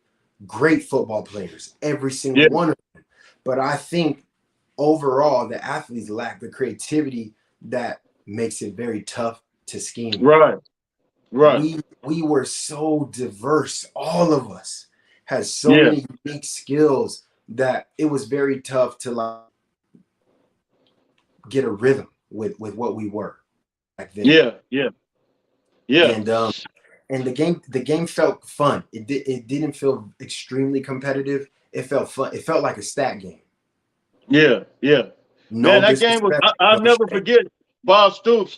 great football players, every single Yeah. one of them. But I think overall, the athletes lack the creativity that makes it very tough to scheme. Right. Right. We were so diverse. All of us had so Yeah. many unique skills that it was very tough to like get a rhythm with what we were back then. Yeah. Yeah. Yeah. And the game felt fun. It didn't feel extremely competitive. It felt fun. It felt like a stat game. Yeah. Yeah. Man, No that game was, disrespect, I'll no never shame. forget Bob Stoops.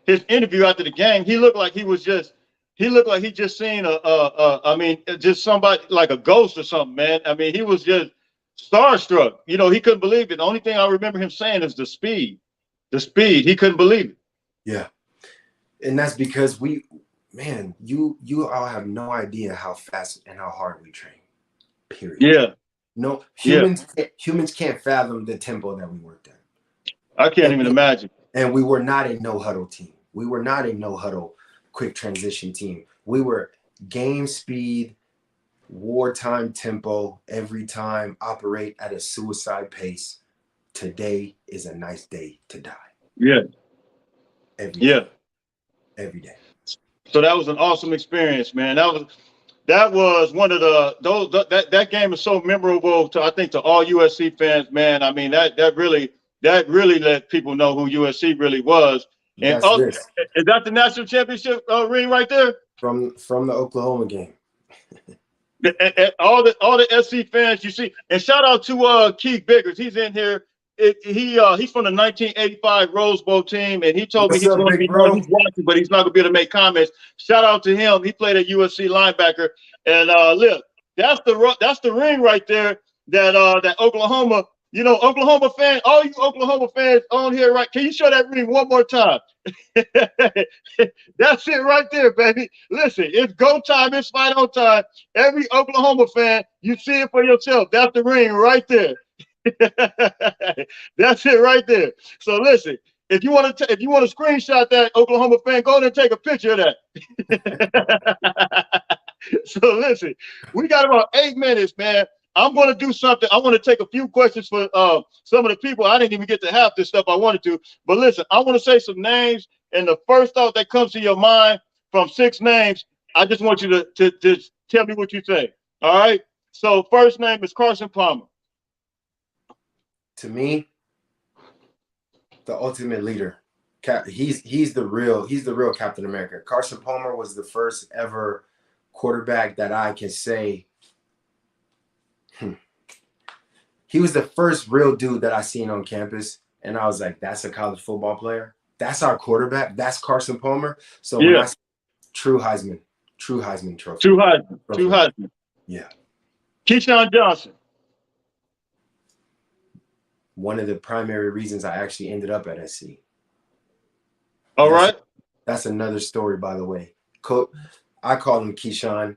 His interview after the game, he looked like he looked like he just seen I mean, just somebody like a ghost or something, man. I mean, he was just starstruck. You know, he couldn't believe it. The only thing I remember him saying is the speed. The speed. He couldn't believe it. Yeah, and that's because you all have no idea how fast and how hard we train. Period. Yeah. No, Yeah. humans can't fathom the tempo that we worked at. I can't even imagine. And we were not a no huddle team. We were not a no huddle quick transition team. We were game speed, wartime tempo, every time, operate at a suicide pace. Today is a nice day to die. Yeah. Every Yeah. day. Every day. So that was an awesome experience, man. That was one of that game is so memorable to, I think, to all USC fans, man. I mean, that really let people know who USC really was. And That's this is that the national championship ring right there? from the Oklahoma game. And all the SC fans you see, and shout out to Keith Biggers. He's in here. He's from the 1985 Rose Bowl team, and he told me What's he's up, going to big be bro? he's watching, but he's not going to be able to make comments. Shout out to him. He played at USC linebacker, and look, that's the ring right there that Oklahoma. You know, Oklahoma fans, all you Oklahoma fans on here, right? Can you show that ring one more time? That's it right there, baby. Listen, it's go time. It's fight on time. Every Oklahoma fan, you see it for yourself. That's the ring right there. That's it right there. So listen, if you want to screenshot that Oklahoma fan, go ahead and take a picture of that. So listen, we got about 8 minutes, man. I'm going to do something. I want to take a few questions for some of the people. I didn't even get to half this stuff I wanted to. But listen, I want to say some names, and the first thought that comes to your mind from 6 names, I just want you to tell me what you say. All right. So first name is Carson Palmer. To me, the ultimate leader. He's the real Captain America. Carson Palmer was the first ever quarterback that I can say. He was the first real dude that I seen on campus, and I was like, "That's a college football player. That's our quarterback. That's Carson Palmer." So when I true Heisman trophy. True Heisman. Yeah. Keyshawn Johnson. One of the primary reasons I actually ended up at SC. All right. That's another story, by the way. I call him Keyshawn,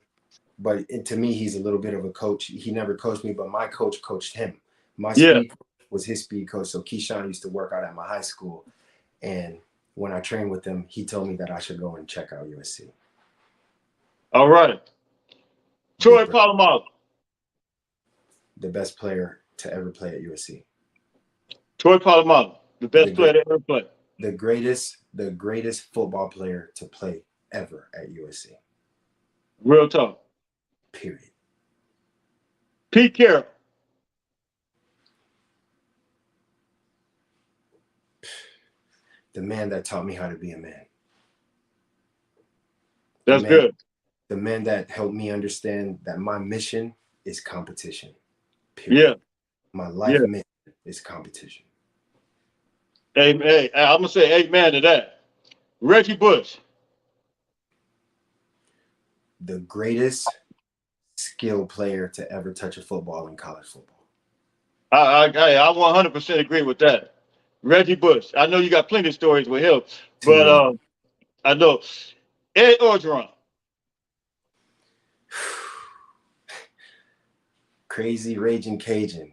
but to me, he's a little bit of a coach. He never coached me, but my coach coached him. My speed coach was his speed coach. So Keyshawn used to work out at my high school. And when I trained with him, he told me that I should go and check out USC. All right. Troy Polamalu. The best player to ever play at USC. Troy Polamalu, the best player to ever play. The greatest football player to play ever at USC. Real talk. Period. Pete Carroll. The man that taught me how to be a man. That's good. The man that helped me understand that my mission is competition. Period. Yeah. My life mission is competition. Hey, I'm gonna say amen to that. Reggie Bush. The greatest skill player to ever touch a football in college football. I 100% agree with that. Reggie Bush. I know you got plenty of stories with him, but I know Ed Orgeron. Crazy raging Cajun.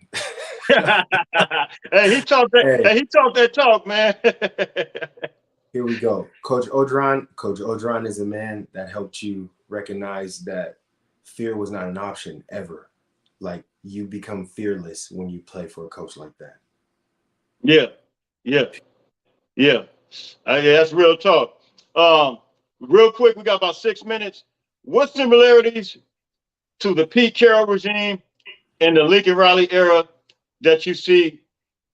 Hey, he talked that talk, man. Here we go. Coach Odron. Coach Odron is a man that helped you recognize that fear was not an option ever. Like, you become fearless when you play for a coach like that. Yeah, yeah, yeah. Yeah, that's real talk. Um, Real quick, we got about 6 minutes. What similarities to the Pete Carroll regime and the Lincoln Riley era that you see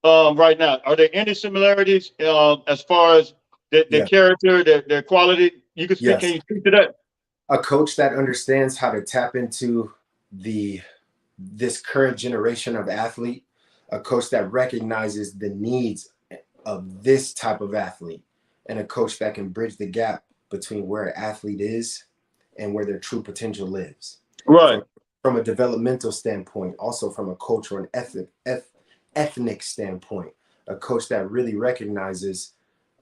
right now? Are there any similarities as far as their Yeah. character, their quality? You can speak. Can Yes. you speak to that? A coach that understands how to tap into the this current generation of athlete, a coach that recognizes the needs of this type of athlete, and a coach that can bridge the gap between where an athlete is and where their true potential lives. Right, From a developmental standpoint, also from a cultural and ethnic standpoint, a coach that really recognizes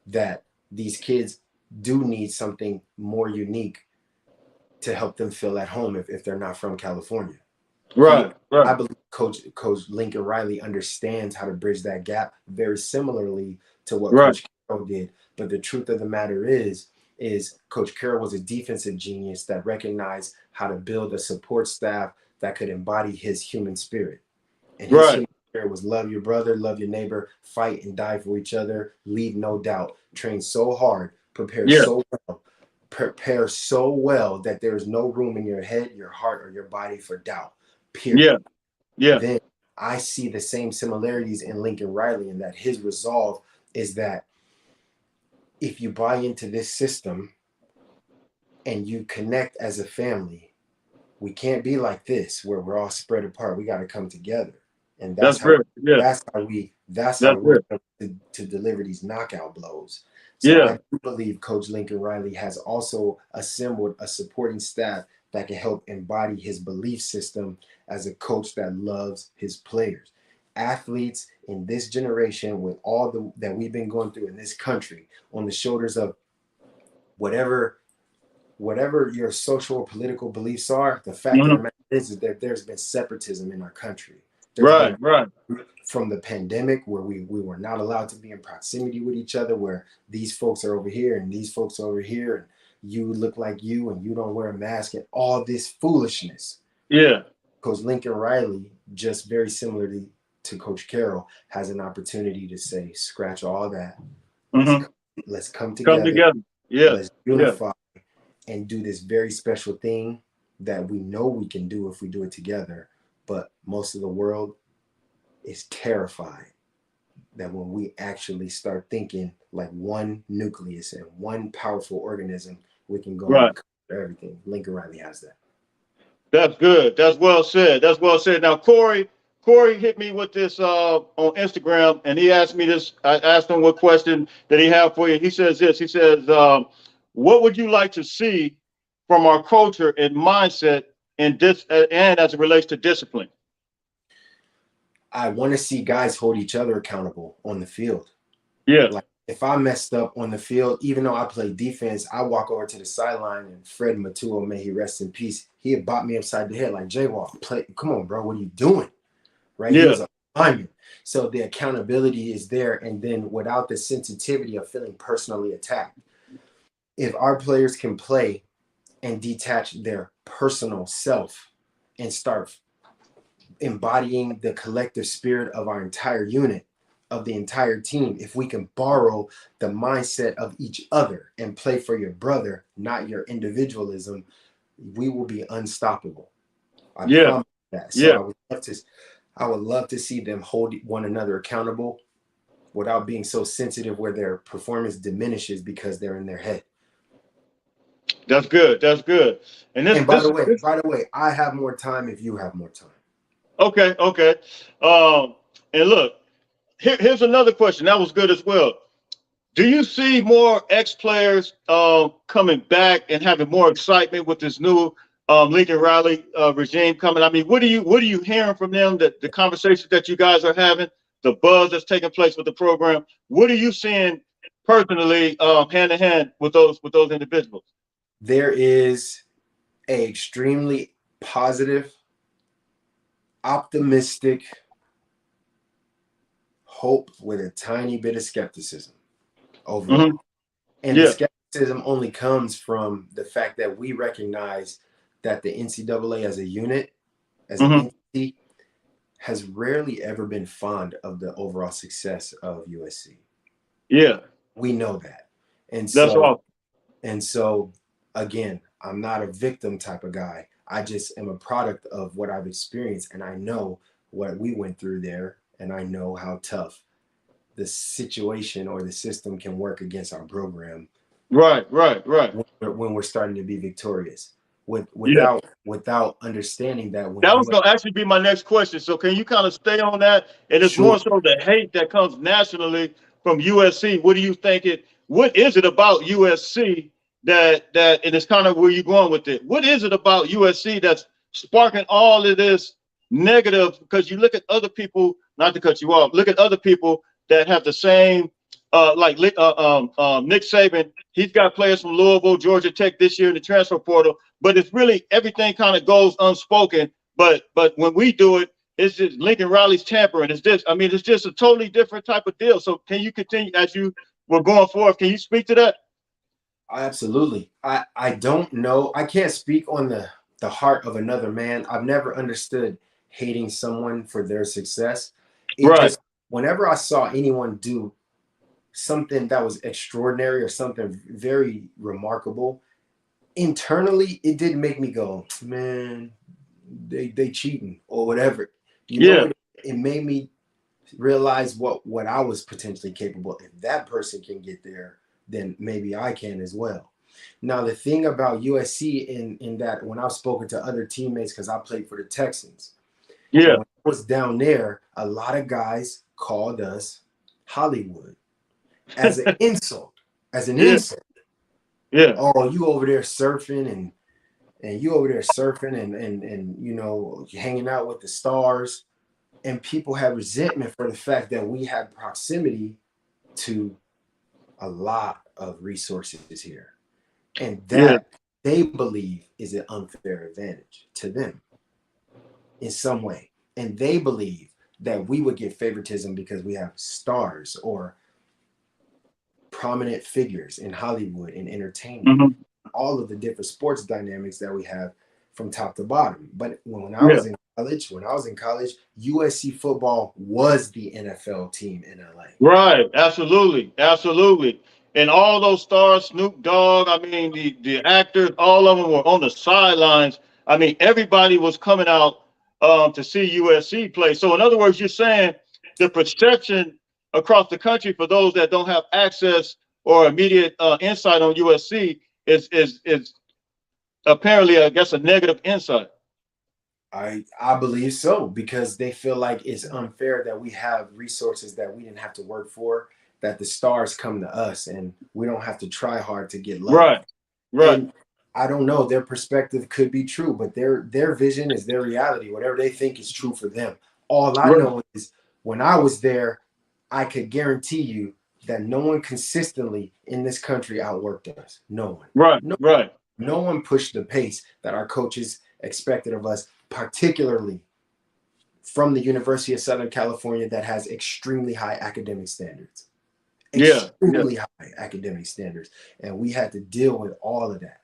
that these kids do need something more unique to help them feel at home if they're not from California. He, right, right, I believe Coach Lincoln Riley understands how to bridge that gap very similarly to what right, Coach Carroll did. But the truth of the matter is Coach Carroll was a defensive genius that recognized how to build a support staff that could embody his human spirit. And his right. human spirit was love your brother, love your neighbor, fight and die for each other, leave no doubt, train so hard, Yeah, prepare so well that there is no room in your head, your heart, or your body for doubt, period. yeah, yeah. Then I see the same similarities in Lincoln Riley, in that his resolve is that if you buy into this system and you connect as a family, we can't be like this where we're all spread apart. We got to come together. And That's real. Yeah, that's how that's we're real. to deliver these knockout blows. So Yeah, I do believe Coach Lincoln Riley has also assembled a supporting staff that can help embody his belief system as a coach that loves his players. Athletes in this generation, with all that we've been going through in this country, on the shoulders of whatever your social or political beliefs are, the fact of the mhm. matter is that there's been separatism in our country. There's Right, been, right. from the pandemic, where we were not allowed to be in proximity with each other, where these folks are over here and these folks are over here, and you look like you and you don't wear a mask, and all this foolishness. Yeah, Coach Lincoln Riley, just very similarly to Coach Carroll, has an opportunity to say, scratch all that. Let's hmm. come, let's come Come together. together. Yeah, Let's yeah. unify and do this very special thing that we know we can do if we do it together. But most of the world is terrified that when we actually start thinking like one nucleus and one powerful organism, we can go Right. and cover everything. Lincoln Riley has that. That's good. That's well said. That's well said. Now, Corey hit me with this on Instagram, and he asked me this. I asked him what question that he had for you. He says this. He says, "What would you like to see from our culture and mindset, and as it relates to discipline?" I want to see guys hold each other accountable on the field. Yeah, Like, if I messed up on the field, even though I play defense, I walk over to the sideline and Fred Matua, may he rest in peace, he had bopped me upside the head like, Jay Walk, play, come on, bro, what are you doing? Right? He yeah, was a lineman. So the accountability is there. And then without the sensitivity of feeling personally attacked, if our players can play and detach their personal self and start embodying the collective spirit of our entire unit, of the entire team, if we can borrow the mindset of each other and play for your brother, not your individualism, we will be unstoppable. I yeah, promise that. So yeah. I would love to see them hold one another accountable without being so sensitive where their performance diminishes because they're in their head. That's good. That's good. And this And by this the is way, this. by the way, I have more time if you have more time. Okay, okay. Um, and look, here's another question. That was good as well. Do you see more ex players coming back and having more excitement with this new Lincoln Riley regime coming? I mean, what are you hearing from them? That the conversations that you guys are having, the buzz that's taking place with the program. What are you seeing personally, hand in hand with those individuals? There is a extremely positive, optimistic hope with a tiny bit of skepticism Hmm. overall. And the Yeah. skepticism only comes from the fact that we recognize that the NCAA as a unit, as an Hmm. entity, has rarely ever been fond of the overall success of USC. Yeah. We know that. And That's so, awesome. and so again, I'm not a victim type of guy. I just am a product of what I've experienced, and I know what we went through there, and I know how tough the situation or the system can work against our program Right. Right. Right. when we're starting to be victorious. Yeah. Without understanding that when That was you going to actually be my next question. So can you kind of stay on that? And it's more sure so the hate that comes nationally from USC. What do you think what is it about USC and it's kind of where you're going with it. What is it about USC that's sparking all of this negative? Because you look at other people, not to cut you off, look at other people that have the same, Nick Saban. He's got players from Louisville, Georgia Tech this year in the transfer portal, but it's really everything kind of goes unspoken. But when we do it, it's just Lincoln Riley's tampering. It's this. I mean, it's just a totally different type of deal. So can you continue as you were going forward? Can you speak to that? absolutely. I don't know. I can't speak on the heart of another man. I've never understood hating someone for their success. It Right. just whenever I saw anyone do something that was extraordinary or something very remarkable, internally it didn't make me go, man, they cheating or whatever. You know Yeah. what? It made me realize what I was potentially capable. If that person can get there, then maybe I can as well. Now the thing about USC in that when I've spoken to other teammates, because I played for the Texans, and Yeah. when I was down there, a lot of guys called us Hollywood as an insult, as an Yeah. insult. Yeah. Oh, you over there surfing and you over there surfing and you know hanging out with the stars, and people have resentment for the fact that we have proximity to a lot of resources here, and Yeah. that they believe is an unfair advantage to them in some way, and they believe that we would get favoritism because we have stars or prominent figures in Hollywood and entertainment, Hmm. all of the different sports dynamics that we have from top to bottom. But Yeah. when I was in college, USC football was the NFL team in LA. Right. Absolutely. Absolutely. And all those stars, Snoop Dogg, I mean, the actors, all of them were on the sidelines. I mean, everybody was coming out to see USC play. So, in other words, you're saying the perception across the country for those that don't have access or immediate insight on USC is apparently, I guess, a negative insight. I believe so because they feel like it's unfair that we have resources that we didn't have to work for, that the stars come to us and we don't have to try hard to get love. Right. Right. And I don't know, their perspective could be true, but their vision is their reality. Whatever they think is true for them. All I Right. know is when I was there, I could guarantee you that no one consistently in this country outworked us. No one. Right. No, Right. no one pushed the pace that our coaches expected of us, particularly from the University of Southern California that has extremely high academic standards. Yeah. Yeah. Extremely high academic standards. And we had to deal with all of that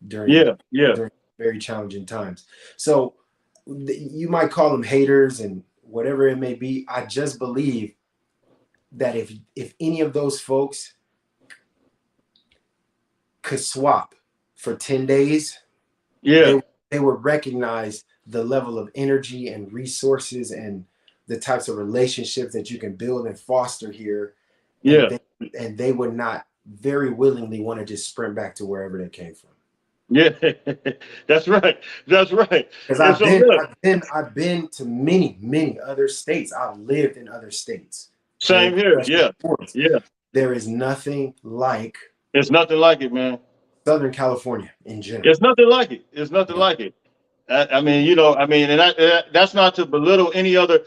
during Yeah. Yeah. during very challenging times. So you might call them haters and whatever it may be. I just believe that if any of those folks could swap for 10 days, Yeah. they would recognize the level of energy and resources and the types of relationships that you can build and foster here, and Yeah. they would not very willingly want to just sprint back to wherever they came from. Yeah. That's right. That's right. Because And so look, I've been to many other states. I've lived in other states playing same here. professional Yeah. sports. Yeah. There is nothing like It's nothing like it, man. Southern California in general. It's nothing like it. It's nothing No. like it. I mean, and that's not to belittle any other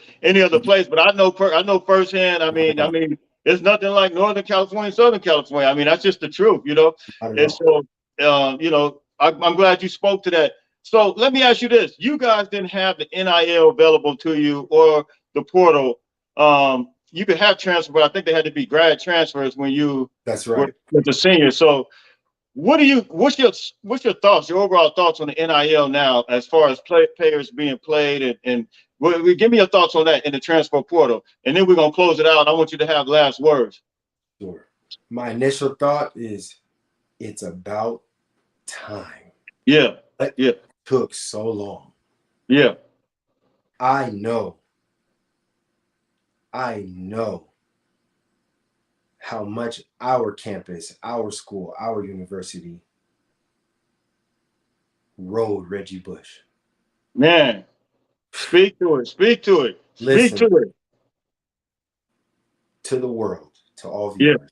place, but I know firsthand. Not at all. It's nothing like Northern California, Southern California. I mean, that's just the truth. Not at And all. so, I'm glad you spoke to that. So let me ask you this: you guys didn't have the NIL available to you or the portal. you could have transfer, but I think they had to be grad transfers when you That's were right. with the senior. So what's your thoughts, your overall thoughts on the NIL now as far as players being played and give me your thoughts on that in the transfer portal, and then we're gonna close it out. I want you to have last words. Sure. My initial thought is it's about time. Yeah, It yeah, took so long. yeah, I know how much our campus, our school, our university rode Reggie Bush. man. Speak to it. Speak to it. Speak to Listen, it. to the world, to all Yeah, viewers,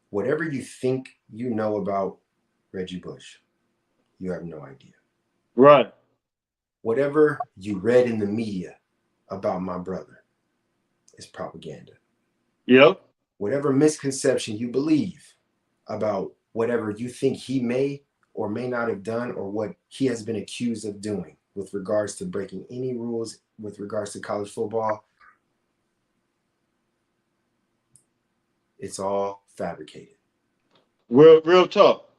whatever you think you know about Reggie Bush, you have no idea. right. Whatever you read in the media about my brother is propaganda. Yep. Whatever misconception you believe about whatever you think he may or may not have done or what he has been accused of doing with regards to breaking any rules with regards to college football, it's all fabricated. Real talk.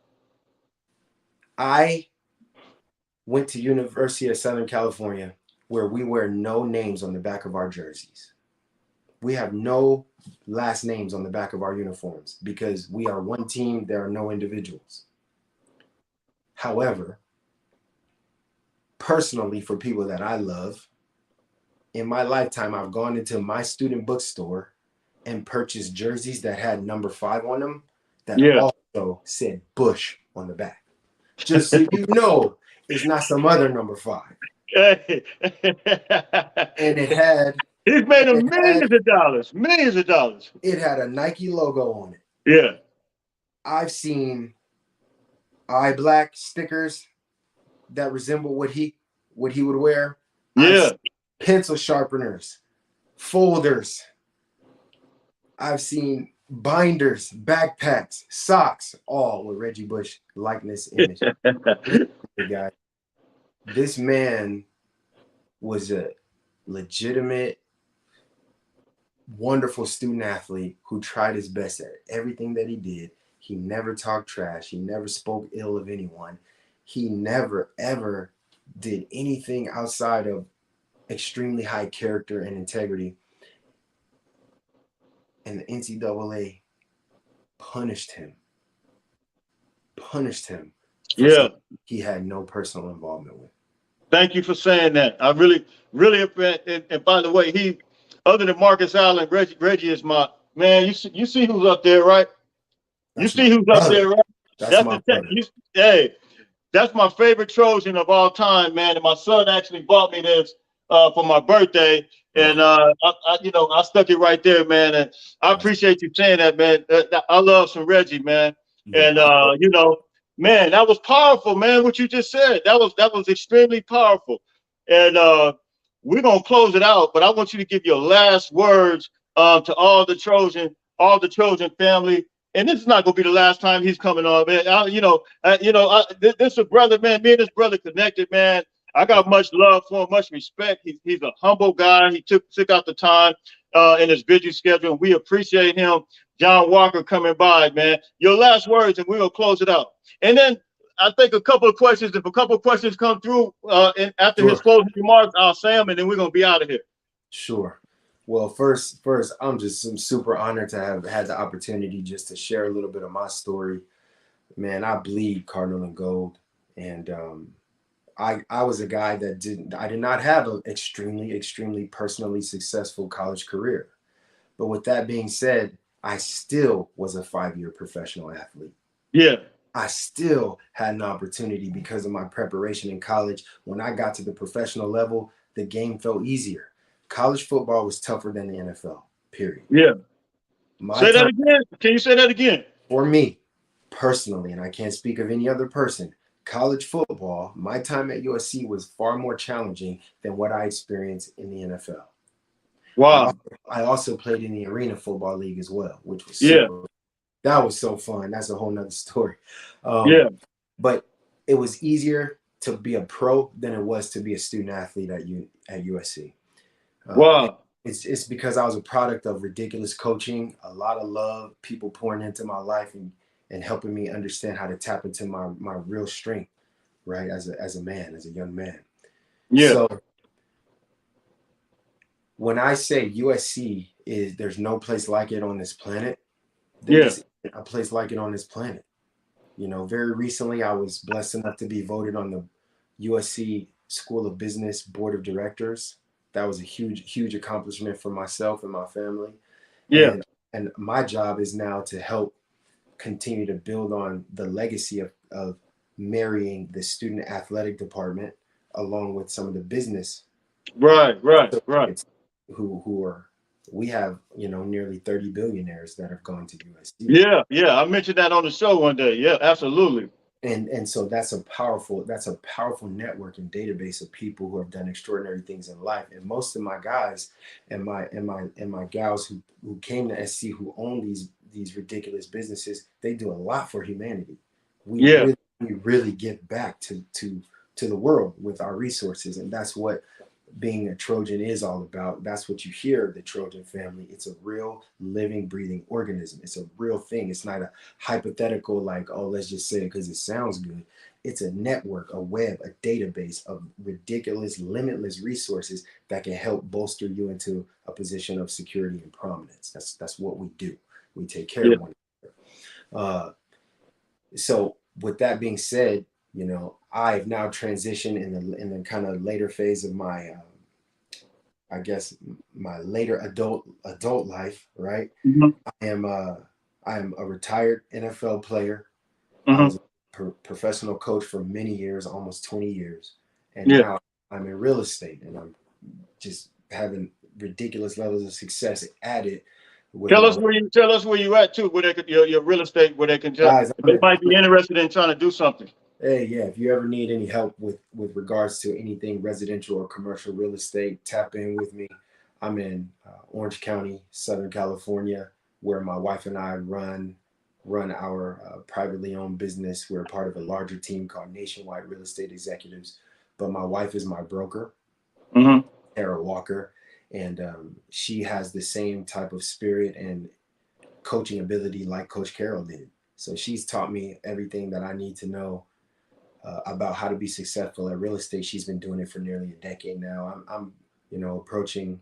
I went to University of Southern California where we wear no names on the back of our jerseys. We have no last names on the back of our uniforms because we are one team, there are no individuals. However, personally, for people that I love, in my lifetime, I've gone into my student bookstore and purchased jerseys that had number 5 on them that Yeah. also said Bush on the back. Just so you know, it's not some other number 5. Hey. And it had He's made him millions of dollars. Millions of dollars. it had a Nike logo on it. Yeah. I've seen eye black stickers that resemble what he would wear. I've Yeah. seen pencil sharpeners, folders. I've seen binders, backpacks, socks, all with Reggie Bush likeness image. Guy, this man was a legitimate, wonderful student athlete who tried his best at everything that he did. He never talked trash. He never spoke ill of anyone. He never, ever did anything outside of extremely high character and integrity. And the NCAA punished him for Yeah. something he had no personal involvement with. Thank you for saying that. I really, really, and by the way, other than Marcus Allen, Reggie is my man. You see who's up there, right? You That's see my who's up brother. there, right? That's my brother. Hey, that's my favorite Trojan of all time, man. And my son actually bought me this for my birthday, and I stuck it right there, man. And I appreciate you saying that, man. I love some Reggie, man. Yeah, And man, that was powerful, man. What you just said, that was extremely powerful. And we're gonna close it out, but I want you to give your last words to all the Trojan family. And this is not gonna be the last time he's coming on, man. This is a brother, man. Me and this brother connected, man. I got much love for him, much respect. He's a humble guy. He took out the time in his busy schedule, and we appreciate him. John Walker coming by, man. Your last words, and we're gonna close it out. And then I think a couple of questions. If a couple of questions come through, and after his closing remarks, I'll say them, and then we're gonna be out of here. Sure. Well, first, I'm super honored to have had the opportunity just to share a little bit of my story. Man, I bleed Cardinal and Gold, and I was a guy that did not have an extremely personally successful college career. But with that being said, I still was a 5-year professional athlete. Yeah. I still had an opportunity because of my preparation in college. When I got to the professional level, the game felt easier. College football was tougher than the NFL, period. Yeah. Say that Time, again. Can you say that again? for me, personally, and I can't speak of any other person, college football, my time at USC was far more challenging than what I experienced in the NFL. Wow. I also played in the Arena Football League as well, which was that was so fun. That's a whole nother story. But it was easier to be a pro than it was to be a student athlete at USC. Wow. It's because I was a product of ridiculous coaching, a lot of love, people pouring into my life and helping me understand how to tap into my real strength, right? As a man, as a young man. Yeah, So when I say USC is there's no place like it on this planet, there yeah, just isn't a place like it on this planet. You know, very recently I was blessed enough to be voted on the USC School of Business Board of Directors. That was a huge accomplishment for myself and my family. yeah. And my job is now to help continue to build on the legacy of marrying the student athletic department along with some of the business Right, right, right. associates who are we have, you know, nearly 30 billionaires that have gone to USC. Yeah, yeah. I mentioned that on the show one day. Yeah, absolutely. And so that's a powerful network and database of people who have done extraordinary things in life. And most of my guys and my gals who came to SC who own these ridiculous businesses, they do a lot for humanity. we Yeah, really we really give back to the world with our resources, and that's what being a Trojan is all about. That's what you hear, the Trojan family. It's a real living, breathing organism. It's a real thing. It's not a hypothetical, like, oh, let's just say it because it sounds good. It's a network, a web, a database of ridiculous, limitless resources that can help bolster you into a position of security and prominence. That's what we do. We take care yeah. of one another. So with that being said, you know, I've now transitioned in the kind of later phase of my I guess my later adult life, right? Hmm. I am I am a retired NFL player. I Hmm. was a professional coach for many years, almost 20 years, and Yeah. now I'm in real estate, and I'm just having ridiculous levels of success at it with my Tell us where you at too, where they could your real estate, where they can tell guys. they might be interested in trying to do something. Hey, yeah, if you ever need any help with regards to anything residential or commercial real estate, tap in with me. I'm in Orange County, Southern California, where my wife and I run our privately owned business. We're part of a larger team called Nationwide Real Estate Executives, but my wife is my broker, Hmm. Tara Walker, and she has the same type of spirit and coaching ability like Coach Carroll did. So she's taught me everything that I need to know about how to be successful at real estate. She's been doing it for nearly a decade now. I'm you know, approaching.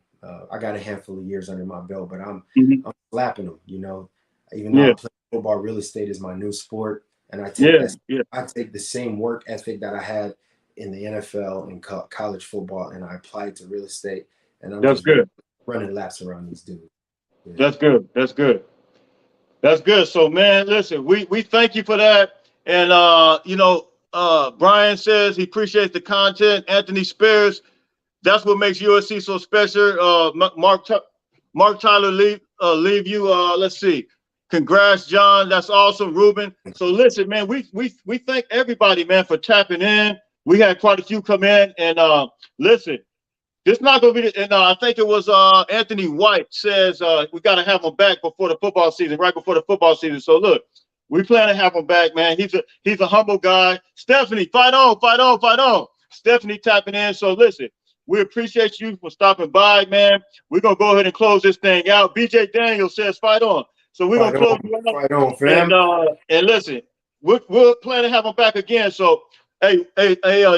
I got a handful of years under my belt, but Hmm. I'm slapping them. You know, even though Yeah, I'm playing football, real estate is my new sport, and yeah, yeah. I take the same work ethic that I had in the NFL and college football, and I apply it to real estate, and I'm That's just good. running laps around these dudes. Yeah. That's good. That's good. That's good. So, man, listen, we thank you for that. And Brian says he appreciates the content. Anthony Spears, that's what makes USC so special. Mark Tyler leave you. Let's see. Congrats, John. That's awesome, Ruben. So listen, man, we thank everybody, man, for tapping in. We had quite a few come in, and listen. This not gonna be, and I think it was Anthony White says we got to have him back before the football season, right before the football season. So look, we plan to have him back, man. He's a humble guy. Stephanie, fight on, fight on, fight on. Stephanie tapping in. So listen, we appreciate you for stopping by, man. We're gonna go ahead and close this thing out. BJ Daniel says fight on. So we're gonna close you out, Fight on, fam. and listen, we'll plan to have him back again. So hey,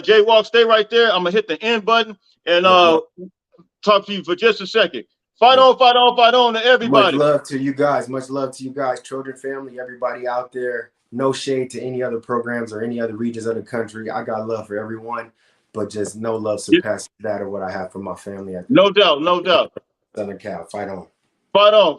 Jay Walk, stay right there. I'm gonna hit the end button and Yep, yep, talk to you for just a second. Fight yep. on, fight on, fight on to Much everybody. love to you guys. Much love to you guys, Trojan family, everybody out there. No shade to any other programs or any other regions of the country. I got love for everyone, but just no love surpasses that of what I have for my family at the No doubt, no doubt. Southern Cal. Fight on. Fight on.